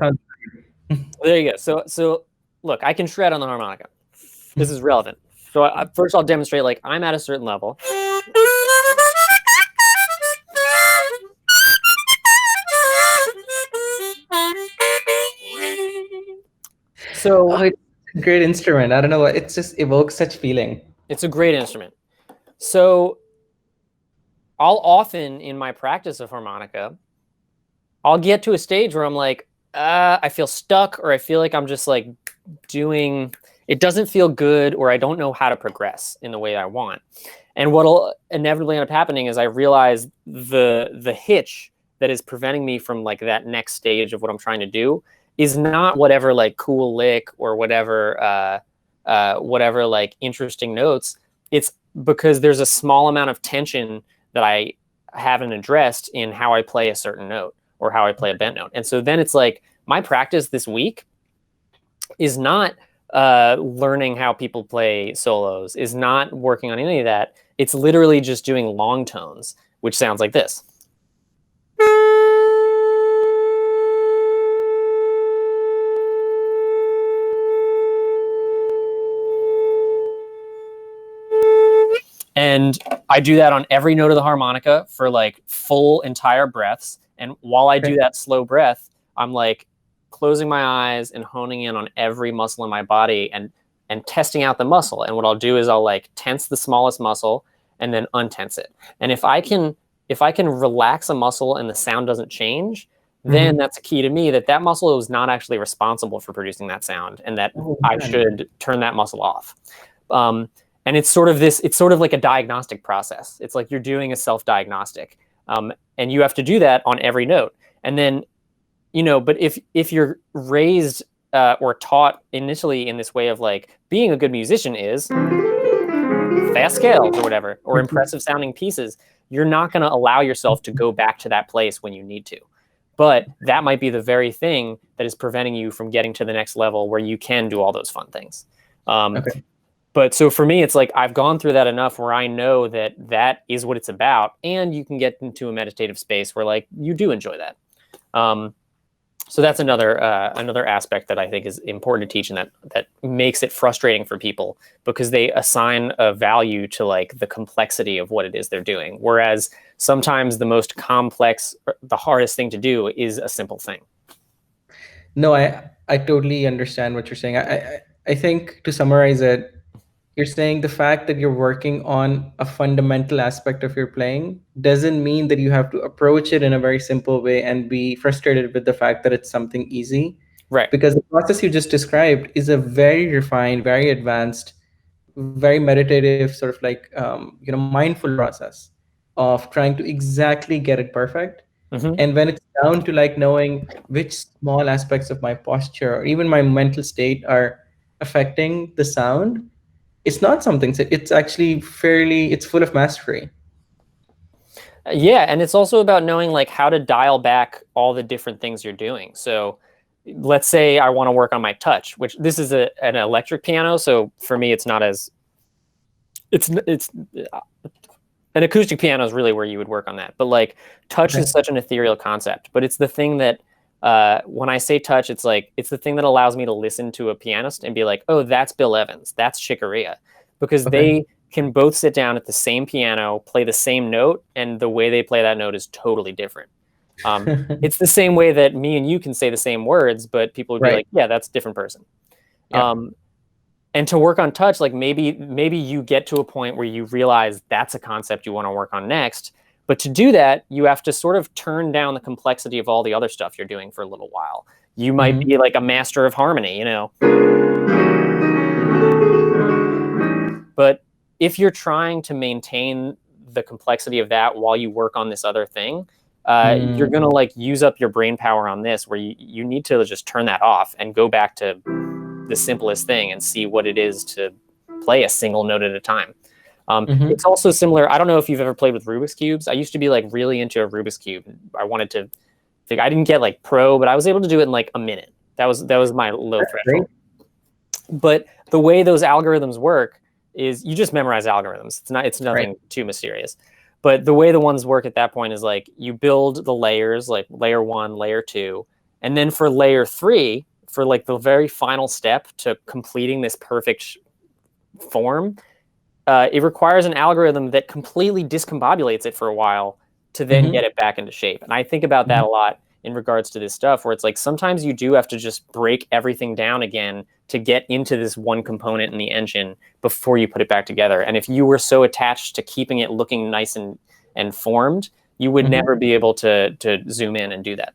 there you go. So look, I can shred on the harmonica. This is relevant. So first I'll demonstrate like I'm at a certain level. So Oh, it's a great instrument. I don't know what, it just evokes such feeling. It's a great instrument. So I'll often in my practice of harmonica, I'll get to a stage where I'm like, I feel stuck, or I feel like I'm just like it doesn't feel good, or I don't know how to progress in the way I want. And what'll inevitably end up happening is I realize the hitch that is preventing me from like that next stage of what I'm trying to do is not whatever like cool lick or whatever like interesting notes. It's because there's a small amount of tension that I haven't addressed in how I play a certain note or how I play a bent note. And so then it's like my practice this week is not learning how people play solos, is not working on any of that. It's literally just doing long tones, which sounds like this. And I do that on every note of the harmonica for like full entire breaths. And while I do that slow breath, I'm like closing my eyes and honing in on every muscle in my body and testing out the muscle. And what I'll do is I'll like tense the smallest muscle and then untense it. And if I can relax a muscle and the sound doesn't change, then that's a key to me that that muscle is not actually responsible for producing that sound, and that I should turn that muscle off. And it's sort of like a diagnostic process. It's like you're doing a self-diagnostic, and you have to do that on every note. And then, but if you're raised or taught initially in this way of like being a good musician is fast scales or whatever, or impressive sounding pieces, you're not going to allow yourself to go back to that place when you need to. But that might be the very thing that is preventing you from getting to the next level where you can do all those fun things. But so for me, it's like I've gone through that enough where I know that that is what it's about, and you can get into a meditative space where like you do enjoy that. So that's another aspect that I think is important to teach, and that makes it frustrating for people because they assign a value to like the complexity of what it is they're doing, whereas sometimes the most complex, the hardest thing to do is a simple thing. No, I totally understand what you're saying. I think to summarize it, you're saying the fact that you're working on a fundamental aspect of your playing doesn't mean that you have to approach it in a very simple way and be frustrated with the fact that it's something easy. Right. Because the process you just described is a very refined, very advanced, very meditative, sort of like mindful process of trying to exactly get it perfect. And when it's down to like knowing which small aspects of my posture or even my mental state are affecting the sound, it's not something, it's actually it's full of mastery. Yeah, and it's also about knowing like how to dial back all the different things you're doing. So let's say I want to work on my touch, which this is an electric piano, so for me it's not as it's an acoustic piano is really where you would work on that. But like touch is such an ethereal concept, but it's the thing that when I say touch, it's like it's the thing that allows me to listen to a pianist and be like, oh, that's Bill Evans, that's Chick Corea, because they can both sit down at the same piano, play the same note, and the way they play that note is totally different. It's the same way that me and you can say the same words, but people would be like, yeah, that's a different person. And to work on touch, like maybe you get to a point where you realize that's a concept you want to work on next. But to do that, you have to sort of turn down the complexity of all the other stuff you're doing for a little while. You might be like a master of harmony, But if you're trying to maintain the complexity of that while you work on this other thing, you're going to like use up your brain power on this, where you need to just turn that off and go back to the simplest thing and see what it is to play a single note at a time. It's also similar. I don't know if you've ever played with Rubik's Cubes. I used to be like really into a Rubik's Cube. I wanted to figure, I didn't get like pro, but I was able to do it in like a minute. That was my low threshold. But the way those algorithms work is you just memorize algorithms. It's nothing too mysterious. But the way the ones work at that point is like you build the layers, like layer 1, layer 2, and then for layer 3, for like the very final step to completing this perfect form, it requires an algorithm that completely discombobulates it for a while to then get it back into shape. And I think about that a lot in regards to this stuff, where it's like sometimes you do have to just break everything down again to get into this one component in the engine before you put it back together. And if you were so attached to keeping it looking nice and formed, you would never be able to zoom in and do that.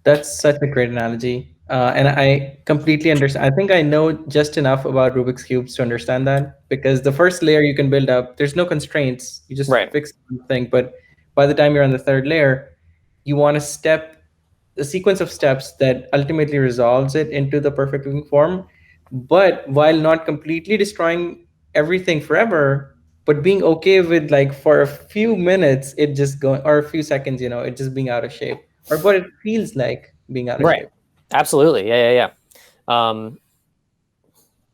That's such a great analogy. And I completely understand. I think I know just enough about Rubik's Cubes to understand that, because the first layer you can build up, there's no constraints. You just fix one thing. But by the time you're on the third layer, you want a step, a sequence of steps that ultimately resolves it into the perfect looking form, but while not completely destroying everything forever, but being okay with like for a few minutes it just going, or a few seconds, it just being out of shape, or what it feels like being out of Right. shape. Absolutely. Yeah.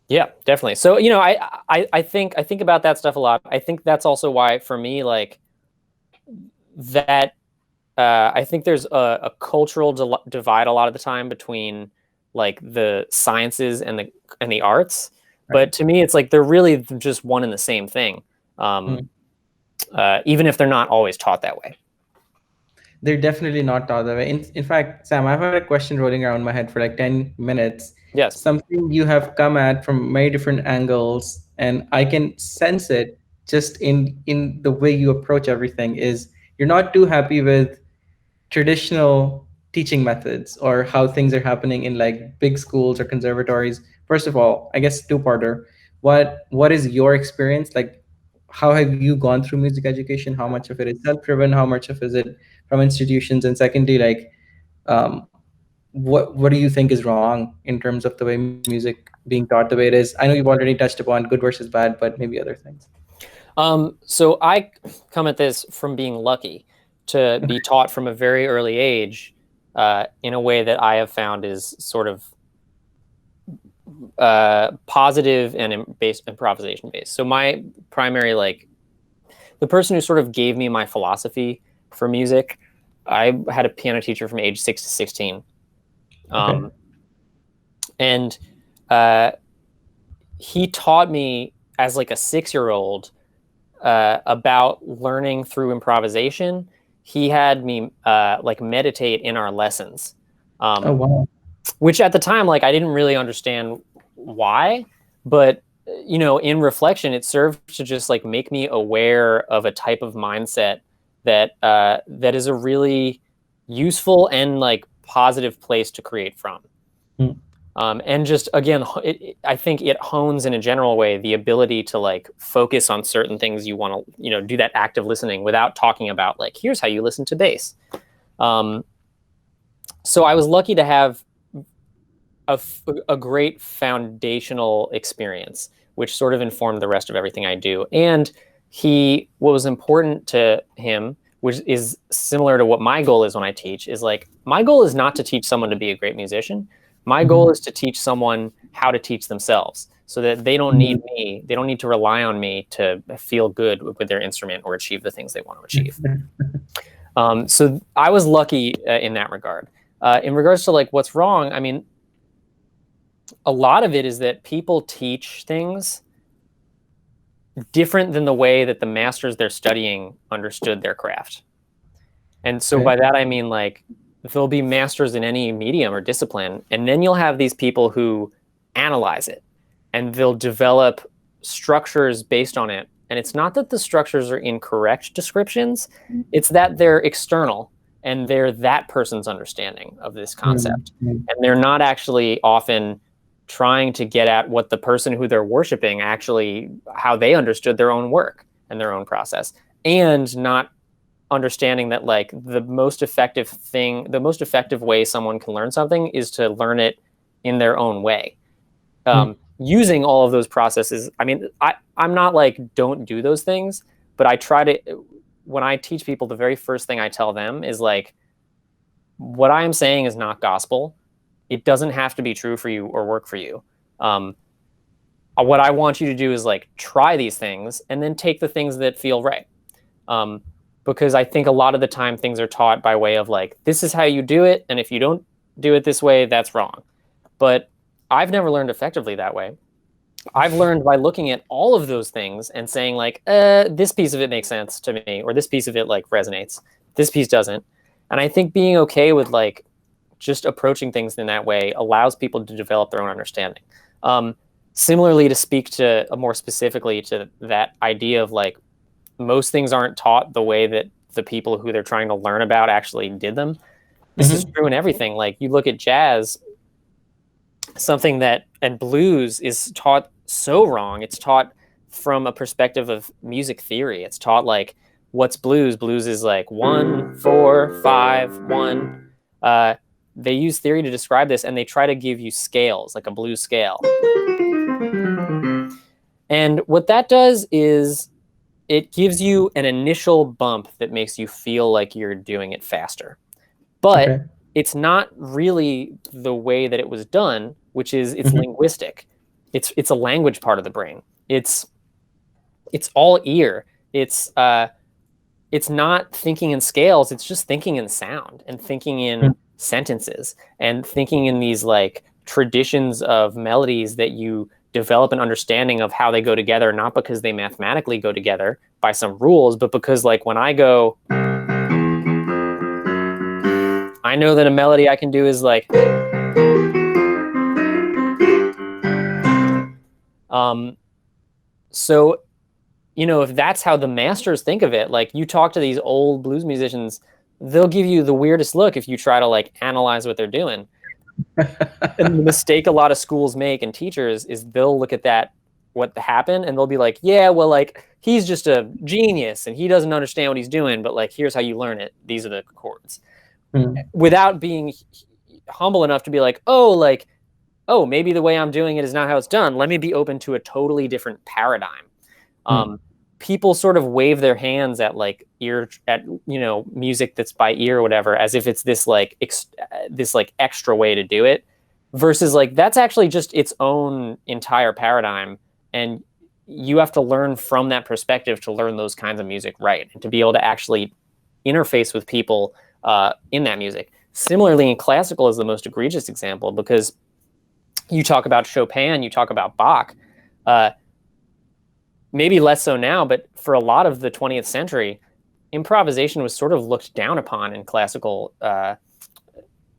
Yeah, definitely. So, I think about that stuff a lot. I think that's also why for me, like that, I think there's a cultural divide a lot of the time between like the sciences and the arts. Right. But to me, it's like they're really just one and the same thing, um, Hmm. even if they're not always taught that way. They're definitely not taught that way. In fact, Sam, I've had a question rolling around my head for like 10 minutes. Yes. Something you have come at from many different angles, and I can sense it just in the way you approach everything is you're not too happy with traditional teaching methods or how things are happening in like big schools or conservatories. First of all, I guess two-parter. What is your experience like? How have you gone through music education? How much of it is self-driven? How much of it from institutions? And secondly, like, um, what do you think is wrong in terms of the way music being taught the way it is? I know you've already touched upon good versus bad, but maybe other things. So I come at this from being lucky to be taught from a very early age, in a way that I have found is sort of positive and based improvisation based. So my primary, like, the person who sort of gave me my philosophy for music, I had a piano teacher from age 6 to 16, Okay. um, and uh, he taught me as like a 6-year-old about learning through improvisation. He had me like meditate in our lessons, Oh um, wow. which at the time, like, I didn't really understand why, but in reflection, it served to just like make me aware of a type of mindset that is a really useful and like positive place to create from. Hmm. And just again, I think it hones in a general way the ability to like focus on certain things you want to, do that active listening without talking about like, here's how you listen to bass. Um, so I was lucky to have a, a great foundational experience, which sort of informed the rest of everything I do. And what was important to him, which is similar to what my goal is when I teach, is like, my goal is not to teach someone to be a great musician. My goal Mhm. is to teach someone how to teach themselves so that they don't need Mhm. me. They don't need to rely on me to feel good with their instrument or achieve the things they want to achieve. So I was lucky in that regard. In regards to like what's wrong, I mean, a lot of it is that people teach things different than the way that the masters they're studying understood their craft. And so Okay. by that, I mean, like, there'll be masters in any medium or discipline, and then you'll have these people who analyze it and they'll develop structures based on it. And it's not that the structures are incorrect descriptions, it's that they're external and they're that person's understanding of this Mm, concept. mm, And they're not actually often trying to get at what the person who they're worshiping actually, how they understood their own work and their own process, and not understanding that like the most effective way someone can learn something is to learn it in their own way, mm, using all of those processes. I mean, I'm not like don't do those things, but I try to, when I teach people, the very first thing I tell them is like, what I am saying is not gospel. It doesn't have to be true for you or work for you. um, what I want you to do is like try these things and then take the things that feel right. um, because I think a lot of the time things are taught by way of like, this is how you do it, and if you don't do it this way, that's wrong. But I've never learned effectively that way. I've learned by looking at all of those things and saying like, this piece of it makes sense to me, or this piece of it like resonates, this piece doesn't. And I think being okay with like just approaching things in that way allows people to develop their own understanding. Um, Similarly, to speak to more specifically to that idea of like, most things aren't taught the way that the people who they're trying to learn about actually did them. This is mhm, true in everything. Like, you look at jazz, something that, and blues is taught so wrong. It's taught from a perspective of music theory. It's taught like what's blues? Blues is like 1 4 5 1. They use theory to describe this, and they try to give you scales, like a blues scale. And what that does is it gives you an initial bump that makes you feel like you're doing it faster. But Okay. it's not really the way that it was done, which is it's Hmm. linguistic. It's a language part of the brain. It's it's all ear. It's not thinking in scales, it's just thinking in sound and thinking in sentences and thinking in these like traditions of melodies that you develop an understanding of how they go together, not because they mathematically go together by some rules, but because like when I go, I know that a melody I can do is like um so if that's how the masters think of it, like you talk to these old blues musicians, they'll give you the weirdest look if you try to like analyze what they're doing. And the mistake a lot of schools make and teachers is they'll look at that, what happened, and they'll be like, yeah, well, like he's just a genius and he doesn't understand what he's doing, but like here's how you learn it. These are the chords. Mm. Without being humble enough to be like, oh, maybe the way I'm doing it is not how it's done. Let me be open to a totally different paradigm. Mm. um, People sort of wave their hands at like music that's by ear or whatever, as if it's this like this like extra way to do it, versus like that's actually just its own entire paradigm, and you have to learn from that perspective to learn those kinds of music right, and to be able to actually interface with people in that music. Similarly, in classical is the most egregious example, because you talk about Chopin, you talk about Bach. uh, Maybe less so now, but for a lot of the 20th century, improvisation was sort of looked down upon in classical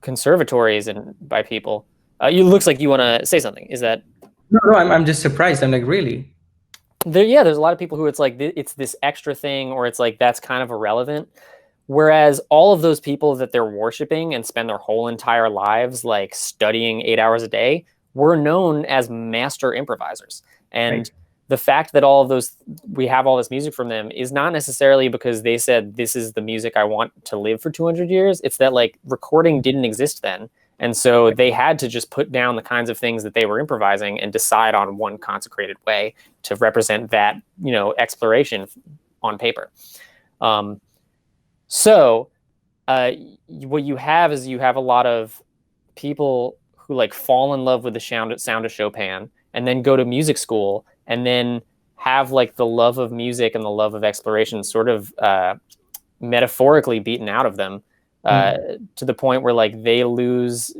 conservatories and by people. You looks like you want to say something. Is that No, no, I'm just surprised. I'm like, really? there? Yeah, there's a lot of people who it's like it's this extra thing, or it's like that's kind of irrelevant. Whereas all of those people that they're worshiping and spend their whole entire lives like studying 8 hours a day were known as master improvisers. And Right. the fact that all of those, we have all this music from them, is not necessarily because they said this is the music I want to live for 200 years. It's that like recording didn't exist then. And so they had to just put down the kinds of things that they were improvising and decide on one consecrated way to represent that, exploration on paper. Um, so uh, what you have is you have a lot of people who like fall in love with the sound of Chopin and then go to music school and then have like the love of music and the love of exploration sort of metaphorically beaten out of them, uh, Mm. to the point where like they lose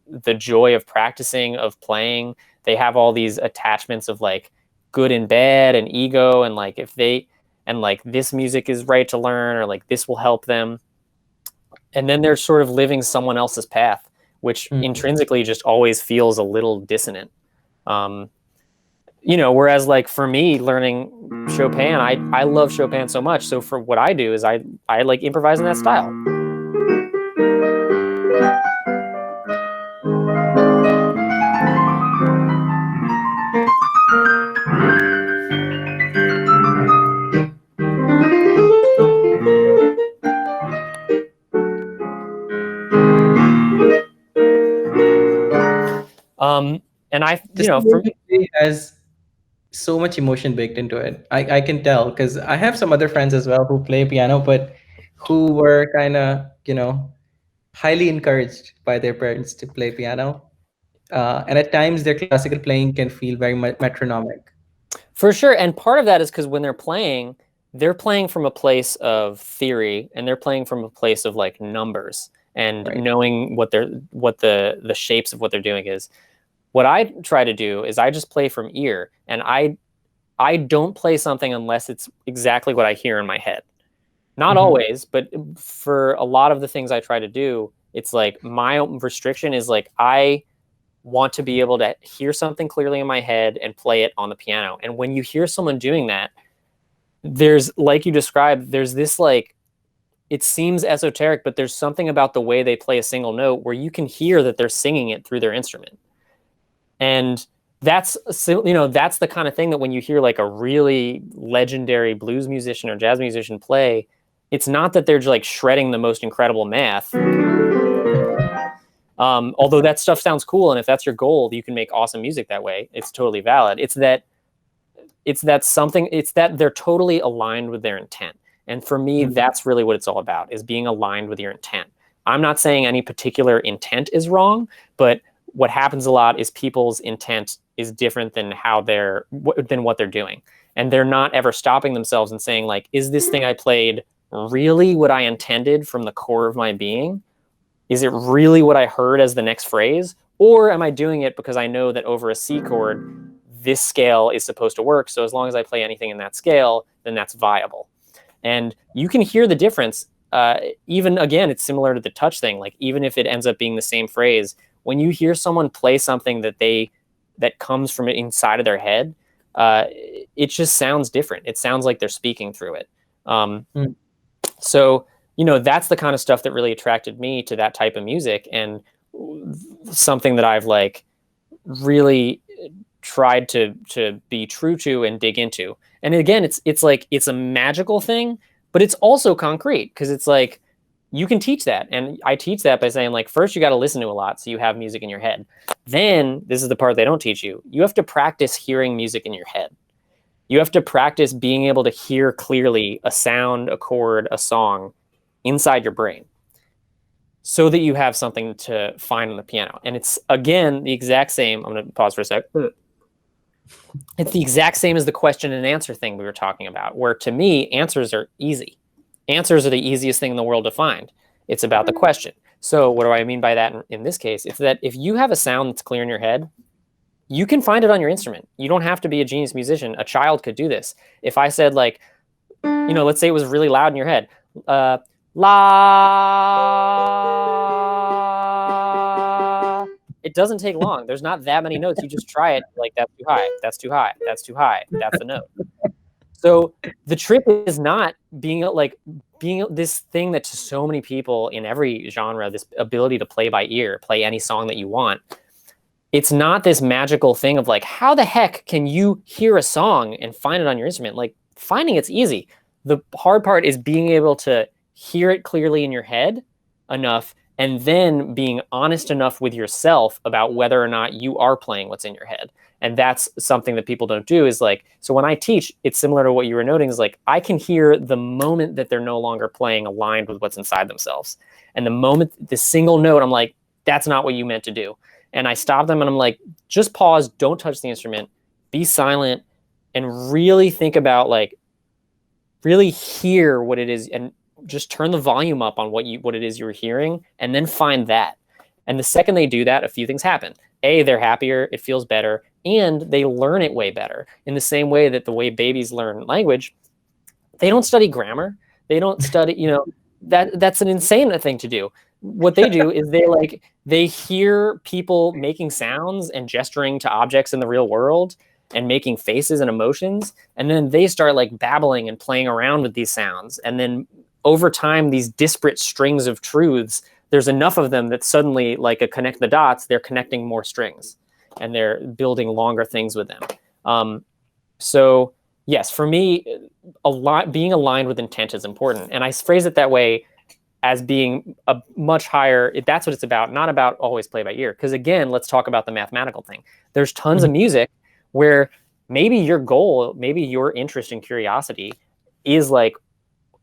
the joy of practicing, of playing. They have all these attachments of like good and bad and ego, and like if they and like this music is right to learn, or like this will help them, and then they're sort of living someone else's path, which Mm. intrinsically just always feels a little dissonant. um, Whereas like for me learning Chopin, I love Chopin so much, so for what I do is I like improvise in that style. And I, Just the way for you play has so much emotion baked into it. I can tell because I have some other friends as well who play piano, but who were kind of, highly encouraged by their parents to play piano. And at times their classical playing can feel very metronomic. For sure. And part of that is because when they're playing from a place of theory, and they're playing from a place of like numbers and Right. knowing what the shapes of what they're doing is. What I try to do is I just play from ear, and I don't play something unless it's exactly what I hear in my head. Not Hmm. always, but for a lot of the things I try to do, it's like my own restriction is like I want to be able to hear something clearly in my head and play it on the piano. And when you hear someone doing that, there's, like you described, there's this like, it seems esoteric, but there's something about the way they play a single note where you can hear that they're singing it through their instrument. And that's so, you know, that's the kind of thing that when you hear like a really legendary blues musician or jazz musician play, it's not that they're just like shredding the most incredible math. Although that stuff sounds cool, and if that's your goal, you can make awesome music that way. It's totally valid. It's that they're totally aligned with their intent. And for me, Mm, that's really what it's all about, is being aligned with your intent. I'm not saying any particular intent is wrong, but what happens a lot is people's intent is different than what they're doing. And they're not ever stopping themselves and saying, like, is this thing I played really what I intended from the core of my being? Is it really what I heard as the next phrase? Or am I doing it because I know that over a C chord, this scale is supposed to work? So as long as I play anything in that scale, then that's viable. And you can hear the difference. Even again, it's similar to the touch thing. Like, even if it ends up being the same phrase, when you hear someone play something that comes from inside of their head, it just sounds different. It sounds like they're speaking through it. Um, mm, so, you know, that's the kind of stuff that really attracted me to that type of music, and something that I've like really tried to be true to and dig into. And again, it's like it's a magical thing, but it's also concrete, because it's like you can teach that. And I teach that by saying, like, first you got to listen to a lot so you have music in your head. Then this is the part they don't teach you. You have to practice hearing music in your head. You have to practice being able to hear clearly a sound, a chord, a song inside your brain, so that you have something to find on the piano. And it's, again, the exact same. I'm going to pause for a sec. It's the exact same as the question and answer thing we were talking about, where to me, answers are easy. Answers are the easiest thing in the world to find. It's about the question. So what do I mean by that in this case? It's that if you have a sound that's clear in your head, you can find it on your instrument. You don't have to be a genius musician. A child could do this. If I said, like, you know, let's say it was really loud in your head, la. It doesn't take long. There's not that many notes. You just try it. Like, that's too high. That's too high. That's too high. That's the note. So the trick is not being this thing that to so many people in every genre, this ability to play by ear, play any song that you want. It's not this magical thing of like, how the heck can you hear a song and find it on your instrument? Like, finding it's easy. The hard part is being able to hear it clearly in your head enough, and then being honest enough with yourself about whether or not you are playing what's in your head. And that's something that people don't do, is like, so when I teach, it's similar to what you were noting, is like, I can hear the moment that they're no longer playing aligned with what's inside themselves. And the moment, the single note, I'm like, that's not what you meant to do. And I stop them and I'm like, just pause, don't touch the instrument, be silent, and really think about, like, really hear what it is, and just turn the volume up on what it is you're hearing, and then find that. And the second they do that, a few things happen. A, they're happier, it feels better, and they learn it way better. In the same way that the way babies learn language, they don't study grammar. They don't study, you know, that's an insane thing to do. What they do is they hear people making sounds and gesturing to objects in the real world and making faces and emotions, and then they start like babbling and playing around with these sounds. And then over time, these disparate strings of truths, there's enough of them that suddenly, like a connect the dots, they're connecting more strings and they're building longer things with them. So yes, for me, being aligned with intent is important. And I phrase it that way, as being a much higher, that's what it's about, not about always play by ear. Because again, let's talk about the mathematical thing. There's tons of music where maybe your goal, maybe your interest and curiosity is like,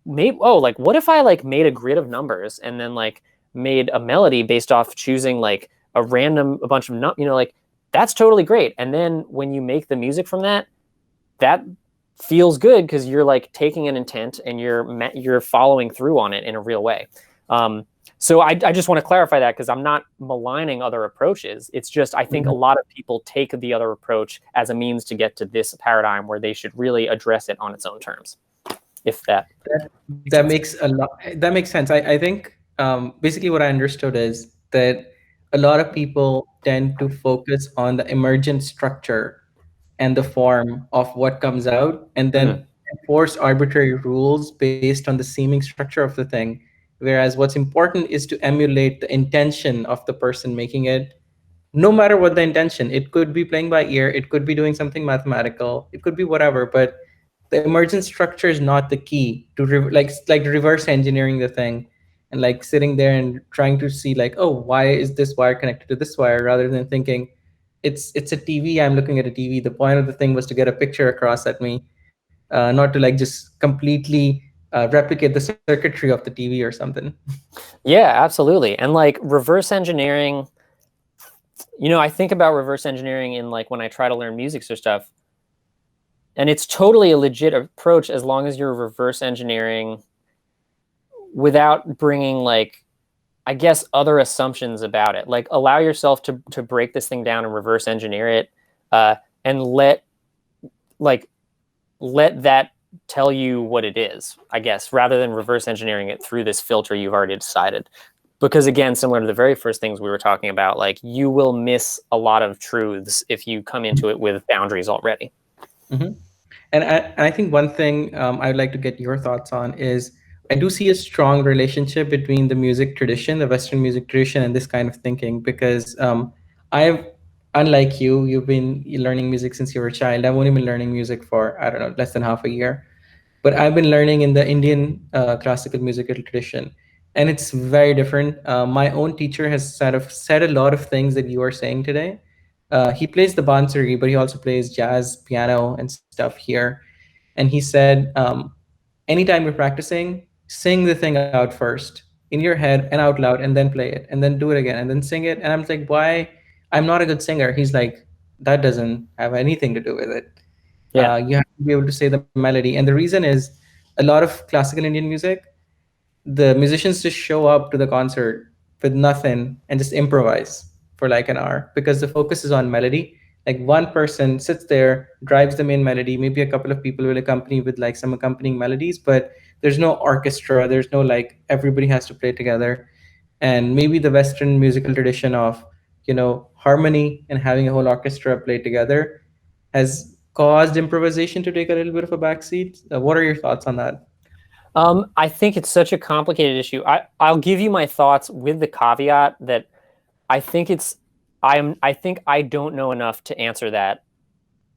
maybe, oh, like, what if I like made a grid of numbers and then like made a melody based off choosing like a bunch of, you know, like, that's totally great. And then when you make the music from that, that feels good because you're like taking an intent and you're following through on it in a real way. So I just want to clarify that, because I'm not maligning other approaches. It's just, I think a lot of people take the other approach as a means to get to this paradigm where they should really address it on its own terms. If that makes that sense. makes a lot. That makes sense. I think basically what I understood is that a lot of people tend to focus on the emergent structure and the form of what comes out, and Mhm. then enforce arbitrary rules based on the seeming structure of the thing. Whereas what's important is to emulate the intention of the person making it, no matter what the intention. It could be playing by ear, it could be doing something mathematical, it could be whatever, but the emergent structure is not the key to like reverse engineering the thing, and like sitting there and trying to see like, oh, why is this wire connected to this wire, rather than thinking it's a TV, I'm looking at a TV, the point of the thing was to get a picture across at me, not to like just completely replicate the circuitry of the TV or something. Yeah, absolutely. And like reverse engineering, I think about reverse engineering in like when I try to learn music or stuff, and it's totally a legit approach as long as you're reverse engineering without bringing like, I guess, other assumptions about it. Like allow yourself to break this thing down and reverse engineer it, and like let that tell you what it is, I guess, rather than reverse engineering it through this filter you've already decided. Because again, similar to the very first things we were talking about, like you will miss a lot of truths if you come into it with boundaries already. Mhm. And I think one thing I'd like to get your thoughts on is, I do see a strong relationship between the music tradition, the Western music tradition, and this kind of thinking, because I've, unlike you, you've been learning music since you were a child. I've only been learning music for, I don't know, less than half a year. But I've been learning in the Indian classical musical tradition, and it's very different. My own teacher has sort of said a lot of things that you are saying today. He plays the bansuri, but he also plays jazz, piano, and stuff here. And he said, anytime you're practicing, sing the thing out first in your head and out loud, and then play it, and then do it again, and then sing it. And I'm like, why? I'm not a good singer. He's like, that doesn't have anything to do with it. Yeah. You have to be able to say the melody. And the reason is, a lot of classical Indian music, the musicians just show up to the concert with nothing and just improvise for like an hour, because the focus is on melody. Like one person sits there, drives the main melody, maybe a couple of people will accompany with like some accompanying melodies, but there's no orchestra, there's no like everybody has to play together. And maybe the Western musical tradition of, harmony and having a whole orchestra play together has caused improvisation to take a little bit of a backseat. What are your thoughts on that? I think it's such a complicated issue. I'll give you my thoughts with the caveat that I think it's I think I don't know enough to answer that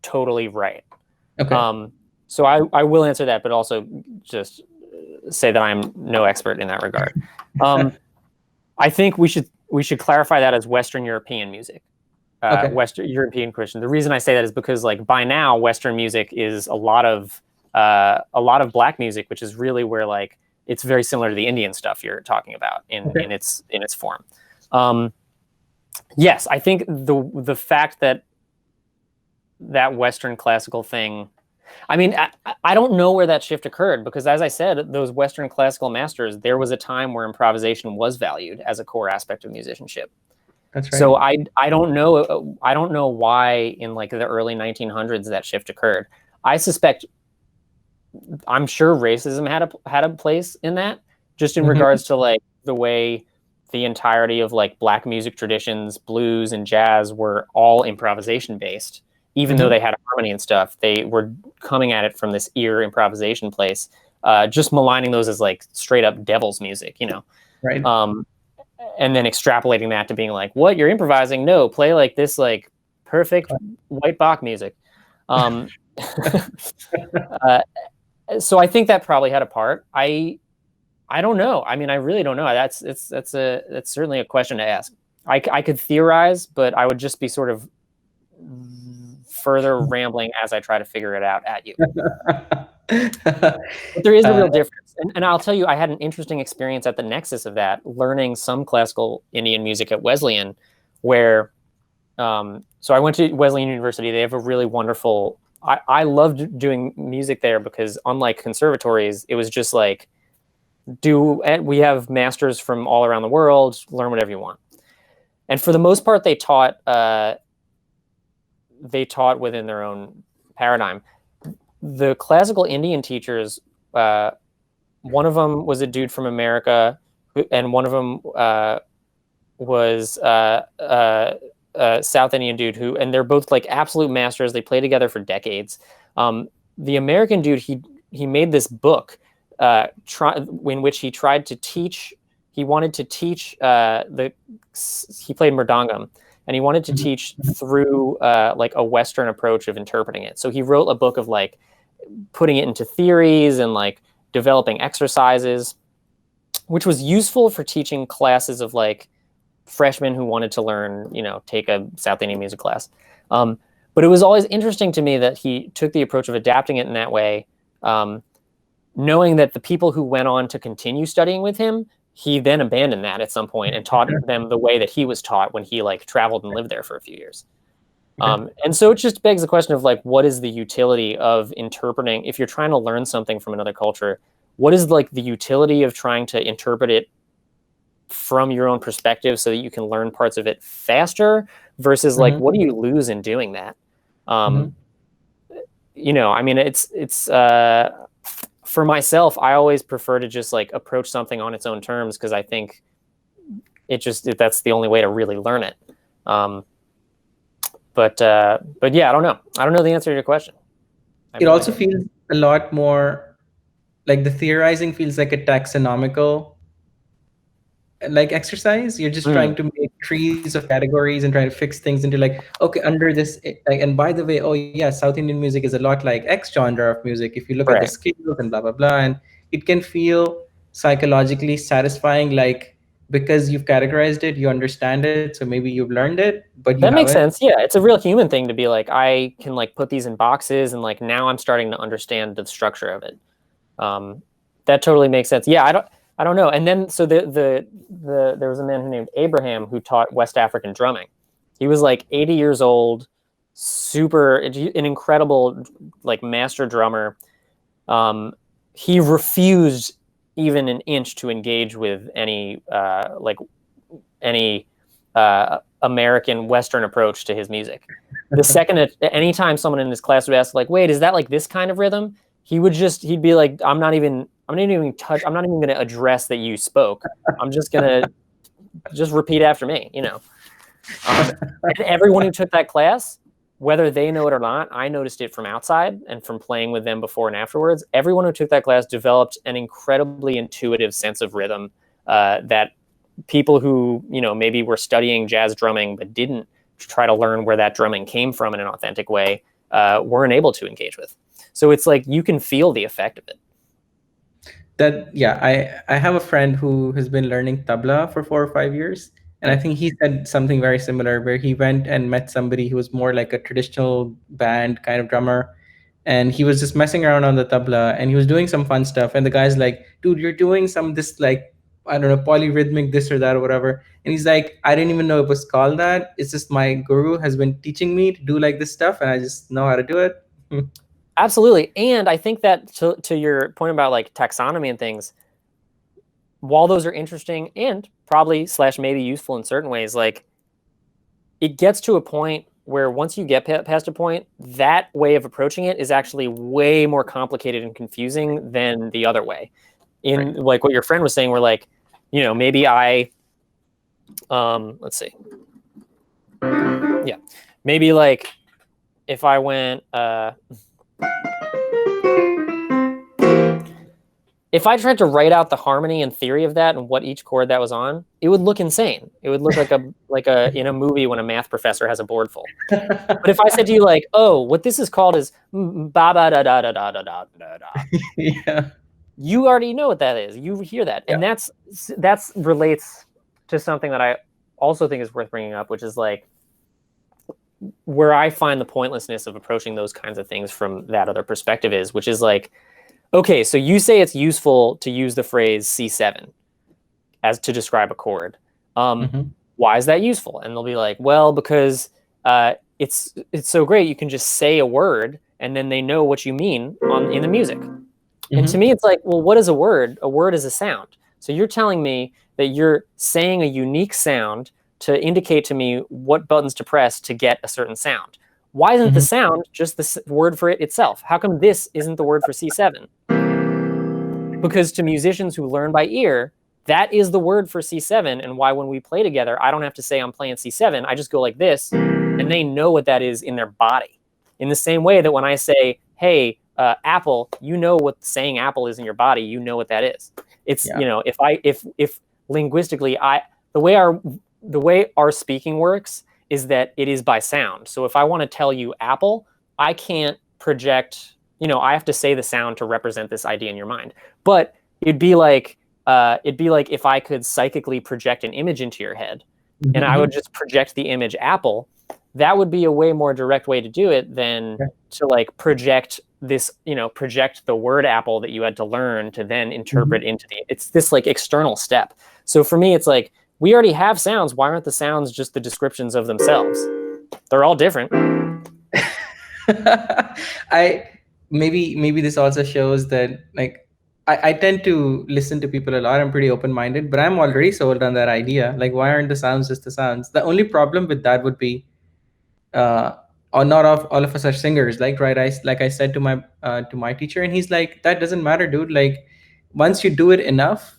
totally right. Okay. Um, so I will answer that, but also just say that I'm no expert in that regard. Um, I think we should clarify that as Western European music, Okay. Western European Christian. The reason I say that is because like by now Western music is a lot of black music, which is really where like it's very similar to the Indian stuff you're talking about Okay. in its form. Um, yes, I think the fact that that Western classical thing. I mean, I don't know where that shift occurred because, as I said, those Western classical masters, there was a time where improvisation was valued as a core aspect of musicianship. That's right. So I don't know why in like the early 1900s that shift occurred. I suspect I'm sure racism had a place in that, just in Hmm. regards to like the way the entirety of like black music traditions, blues and jazz were all improvisation based. Even though Hmm. they had harmony and stuff, they were coming at it from this ear improvisation place, just maligning those as like straight up devil's music. Right. Um, and then extrapolating that to being like, what, you're improvising? No, play like this, like perfect white Bach music. Um, uh, so I think that probably had a part. I don't know. I mean, I really don't know. That's certainly a question to ask. I could theorize, but I would just be sort of further rambling as I try to figure it out at you. But there is a uh, real difference. And I'll tell you, I had an interesting experience at the nexus of that, learning some classical Indian music at Wesleyan, where so I went to Wesleyan University. They have a really wonderful. I loved doing music there because unlike conservatories, it was just like and we have masters from all around the world. Learn whatever you want, and for the most part, they taught within their own paradigm. The classical Indian teachers, one of them was a dude from America, and one of them was South Indian dude and they're both like absolute masters. They play together for decades. The American dude, he made this book, in which he tried to teach. He wanted to teach he played mridangam. and he wanted to teach through like a Western approach of interpreting it. So he wrote a book of like putting it into theories and like developing exercises, which was useful for teaching classes of like freshmen who wanted to learn, take a South Indian music class. But it was always interesting to me that he took the approach of adapting it in that way, knowing that the people who went on to continue studying with him, he then abandoned that at some point and taught them the way that he was taught when he like traveled and lived there for a few years. Okay. And so it just begs the question of like, what is the utility of interpreting? If you're trying to learn something from another culture, what is like the utility of trying to interpret it from your own perspective so that you can learn parts of it faster versus like, what do you lose in doing that? I mean, it's for myself, I always prefer to just like approach something on its own terms because I think that's the only way to really learn it. But yeah, I don't know. I don't know the answer to your question. It also feels a lot more like the theorizing feels like a taxonomical like exercise. You're just trying to make trees of categories and trying to fix things into like, okay, under this like, and by the way, oh yeah, South Indian music is a lot like X genre of music if you look at the Right. scales and blah blah blah. And it can feel psychologically satisfying, like because you've categorized it, you understand it, so maybe you've learned it, but you That makes haven't. sense. Yeah, it's a real human thing to be like, I can like put these in boxes and like now I'm starting to understand the structure of it. That totally makes sense. Yeah, I don't know. And then so there was a man named Abraham who taught West African drumming. He was like 80 years old, an incredible like master drummer. He refused even an inch to engage with any American Western approach to his music. The second, anytime someone in his class would ask, like, "Wait, is that like this kind of rhythm?" He'd be like, I'm not even going to address that you spoke. I'm just going to repeat after me, And everyone who took that class, whether they know it or not, I noticed it from outside and from playing with them before and afterwards. Everyone who took that class developed an incredibly intuitive sense of rhythm that people who, maybe were studying jazz drumming but didn't try to learn where that drumming came from in an authentic way weren't able to engage with. So it's like you can feel the effect of it. I have a friend who has been learning tabla for 4 or 5 years, and I think he said something very similar where he went and met somebody who was more like a traditional band kind of drummer, and he was just messing around on the tabla and he was doing some fun stuff, and the guy's like, dude, you're doing some this like, I don't know, polyrhythmic this or that or whatever. And he's like, I didn't even know it was called that. It's just my guru has been teaching me to do like this stuff and I just know how to do it. Absolutely. And I think that to your point about like taxonomy and things, while those are interesting and probably / maybe useful in certain ways, like it gets to a point where once you get past a point, that way of approaching it is actually way more complicated and confusing than the other way. In like what your friend was saying, where like, maybe let's see. Yeah. Maybe like if I went, if I tried to write out the harmony and theory of that and what each chord that was on, it would look insane. It would look like a in a movie when a math professor has a board full. But if I said to you like, oh, what this is called is ba ba da da da da da da da da, Yeah. you already know what that is. You hear that, and that's relates to something that I also think is worth bringing up, which is like where I find the pointlessness of approaching those kinds of things from that other perspective is, which is like, okay, so you say it's useful to use the phrase C7 as to describe a chord. Why is that useful? And they'll be like, well, because it's so great. You can just say a word and then they know what you mean in the music. And to me, it's like, well, what is a word? A word is a sound. So you're telling me that you're saying a unique sound to indicate to me what buttons to press to get a certain sound. Why isn't the sound just the word for it itself? How come this isn't the word for C7? Because to musicians who learn by ear, that is the word for C7, and why when we play together, I don't have to say I'm playing C7. I just go like this, and they know what that is in their body. In the same way that when I say, hey, apple, you know what saying apple is in your body. You know what that is. It's, if linguistically, the way our speaking works is that it is by sound. So if I want to tell you apple, I can't project, I have to say the sound to represent this idea in your mind. But it'd be like if I could psychically project an image into your head, and I would Mm-hmm. just project the image apple. That would be a way more direct way to do it than Yeah. to like project this, project the word apple that you had to learn to then Mhm. interpret into it's this like external step. So for me, it's like, we already have sounds. Why aren't the sounds just the descriptions of themselves? They're all different. I maybe this also shows that like I tend to listen to people a lot. I'm pretty open minded, but I'm already sold on that idea. Like, why aren't the sounds just the sounds? The only problem with that would be, uh, or not all of us are singers. Like, right? I said to my teacher, and he's like, that doesn't matter, dude. Like, once you do it enough,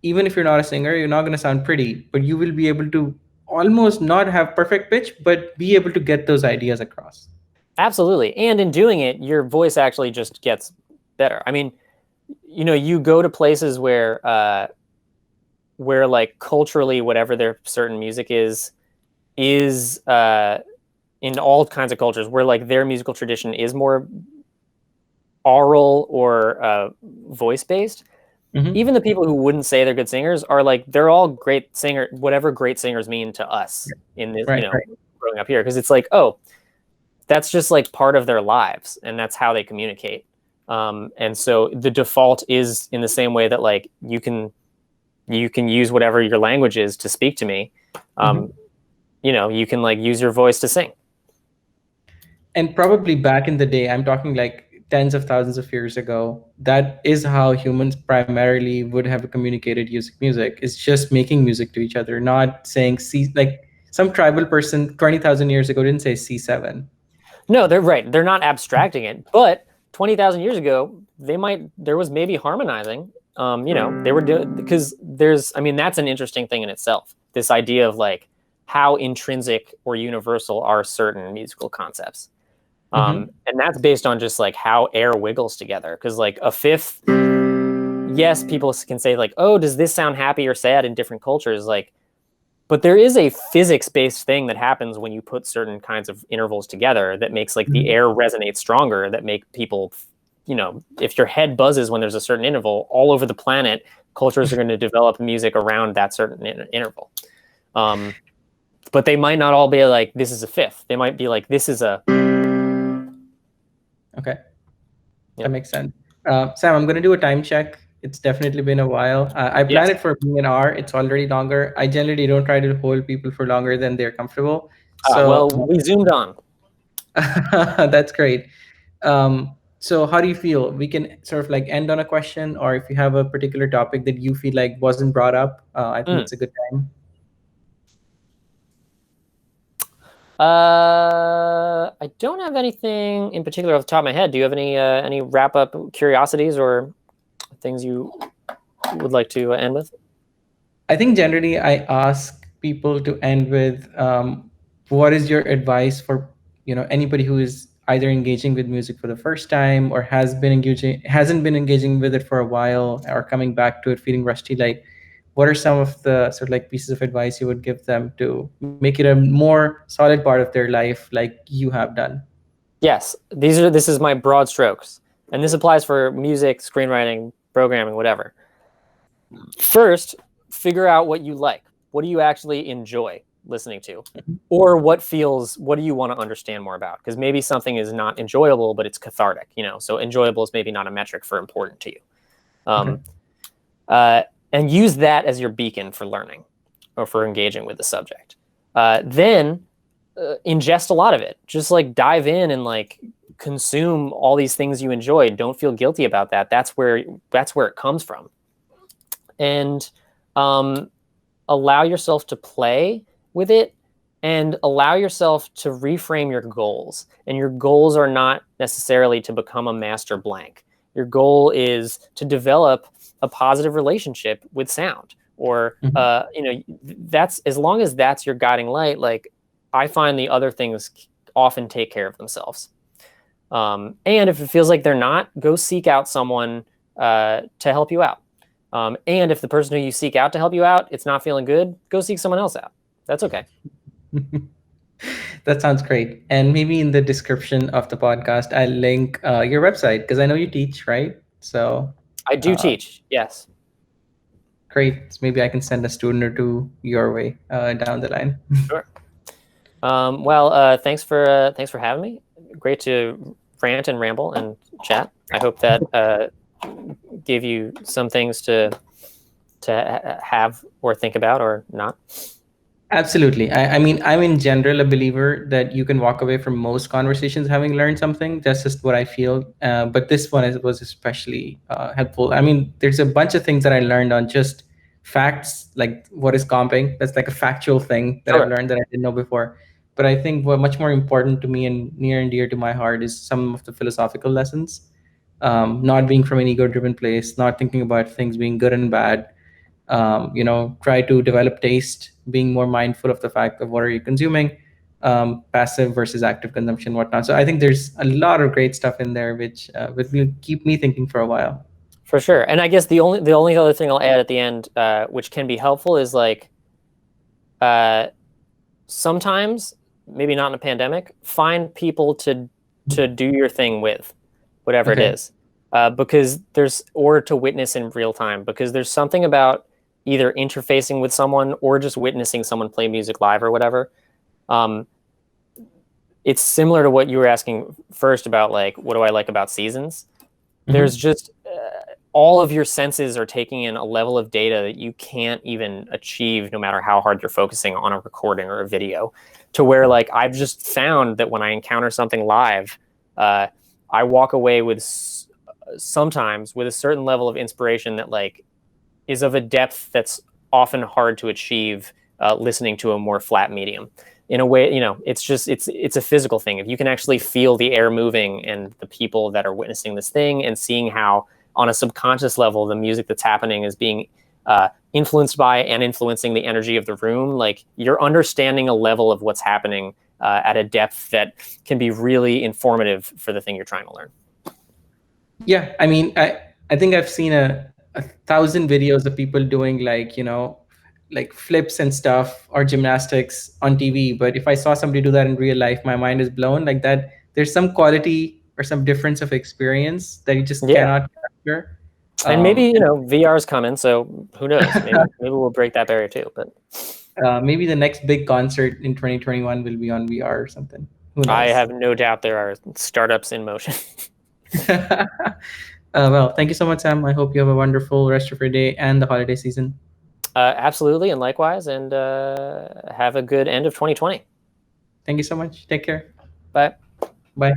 even if you're not a singer, you're not gonna sound pretty, but you will be able to almost not have perfect pitch, but be able to get those ideas across. Absolutely. And in doing it, your voice actually just gets better. I mean, you go to places where like culturally, whatever their certain music is in all kinds of cultures where like their musical tradition is more oral or voice based. Hmm. Even the people who wouldn't say they're good singers are like, they're all great singer, whatever great singers mean to us in this, Right, right. growing up here. Because it's like, oh, that's just like part of their lives and that's how they communicate. And so the default is in the same way that like you can use whatever your language is to speak to me. Hmm. Um, you can like use your voice to sing. And probably back in the day, I'm talking like tens of thousands of years ago, that is how humans primarily would have communicated using music. It's just making music to each other, not saying C, like some tribal person 20,000 years ago didn't say C7. No, they're right. They're not abstracting it, but 20,000 years ago, there was maybe harmonizing. They were doing, because I mean, that's an interesting thing in itself. This idea of like how intrinsic or universal are certain musical concepts. Hmm. And that's based on just like how air wiggles together. Because like a fifth, yes, people can say like, oh, does this sound happy or sad in different cultures? Like, but there is a physics-based thing that happens when you put certain kinds of intervals together that makes like the Hmm. air resonate stronger, that make people, if your head buzzes when there's a certain interval, all over the planet, cultures are going to develop music around that certain interval. Um, but they might not all be like, this is a fifth. They might be like, this is a, Okay, yeah. that makes sense. Sam, I'm going to do a time check. It's definitely been a while. I planned Yes. it for being an hour. It's already longer. I generally don't try to hold people for longer than they're comfortable. Well, So we zoomed on. that's great. So how do you feel? We can sort of like end on a question, or if you have a particular topic that you feel like wasn't brought up, I think Mm. it's a good time. I don't have anything in particular off the top of my head. Do you have any wrap up curiosities or things you would like to end with? I think generally I ask people to end with, what is your advice for anybody who is either engaging with music for the first time or hasn't been engaging with it for a while or coming back to it feeling rusty. Like, what are some of the sort of like pieces of advice you would give them to make it a more solid part of their life, like you have done? Yes, this is my broad strokes, and this applies for music, screenwriting, programming, whatever. First, figure out what you like. What do you actually enjoy listening to? Or what do you want to understand more about? Because maybe something is not enjoyable, but it's cathartic, So enjoyable is maybe not a metric for important to you. Okay. Um, uh, and use that as your beacon for learning or for engaging with the subject. Then ingest a lot of it. Just like dive in and like consume all these things you enjoy. Don't feel guilty about that. That's where it comes from. And um, allow yourself to play with it and allow yourself to reframe your goals. And your goals are not necessarily to become a master blank. Your goal is to develop a positive relationship with sound, or Mhm. that's, as long as that's your guiding light. Like, I find the other things often take care of themselves. And if it feels like they're not, go seek out someone to help you out. And if the person who you seek out to help you out, it's not feeling good, go seek someone else out. That's okay. That sounds great. And maybe in the description of the podcast, I'll link your website because I know you teach, right? So I do uh, teach, yes. great. So maybe I can send a student or two your way down the line. Sure. Well, thanks for having me. Great to rant and ramble and chat. I hope that gave you some things to have or think about or not. Absolutely. I mean, I'm in general a believer that you can walk away from most conversations having learned something. That's just what I feel. But this one was especially helpful. I mean, there's a bunch of things that I learned on just facts, like what is comping. That's like a factual thing that I've Sure. learned that I didn't know before. But I think what much more important to me and near and dear to my heart is some of the philosophical lessons. Not being from an ego-driven place, not thinking about things being good and bad, try to develop taste, being more mindful of the fact of what are you consuming, passive versus active consumption, whatnot. So I think there's a lot of great stuff in there which will keep me thinking for a while. For sure. And I guess the only other thing I'll add at the end, which can be helpful, is like uh, sometimes, maybe not in a pandemic, find people to do your thing with, whatever it Okay. is, because there's or to witness in real time, because there's something about either interfacing with someone or just witnessing someone play music live or whatever. Um, it's similar to what you were asking first about, like, what do I like about seasons? There's Hmm. just all of your senses are taking in a level of data that you can't even achieve no matter how hard you're focusing on a recording or a video, to where, like, I've just found that when I encounter something live, uh, I walk away with sometimes with a certain level of inspiration that, like, is of a depth that's often hard to achieve listening to a more flat medium. In a way, it's just it's a physical thing. If you can actually feel the air moving and the people that are witnessing this thing, and seeing how on a subconscious level the music that's happening is being influenced by and influencing the energy of the room, like, you're understanding a level of what's happening at a depth that can be really informative for the thing you're trying to learn. Yeah, I mean, I think I've seen a thousand videos of people doing like like flips and stuff or gymnastics on TV. But if I saw somebody do that in real life, my mind is blown. Like that, there's some quality or some difference of experience that you just Yeah. cannot capture. And maybe, And VR is coming, so who knows? Maybe we'll break that barrier too. But maybe the next big concert in 2021 will be on VR or something. Who I knows? have no doubt there are startups in motion. Well, thank you so much, Sam. I hope you have a wonderful rest of your day and the holiday season. Absolutely, and likewise, and have a good end of 2020. Thank you so much. Take care. Bye. Bye.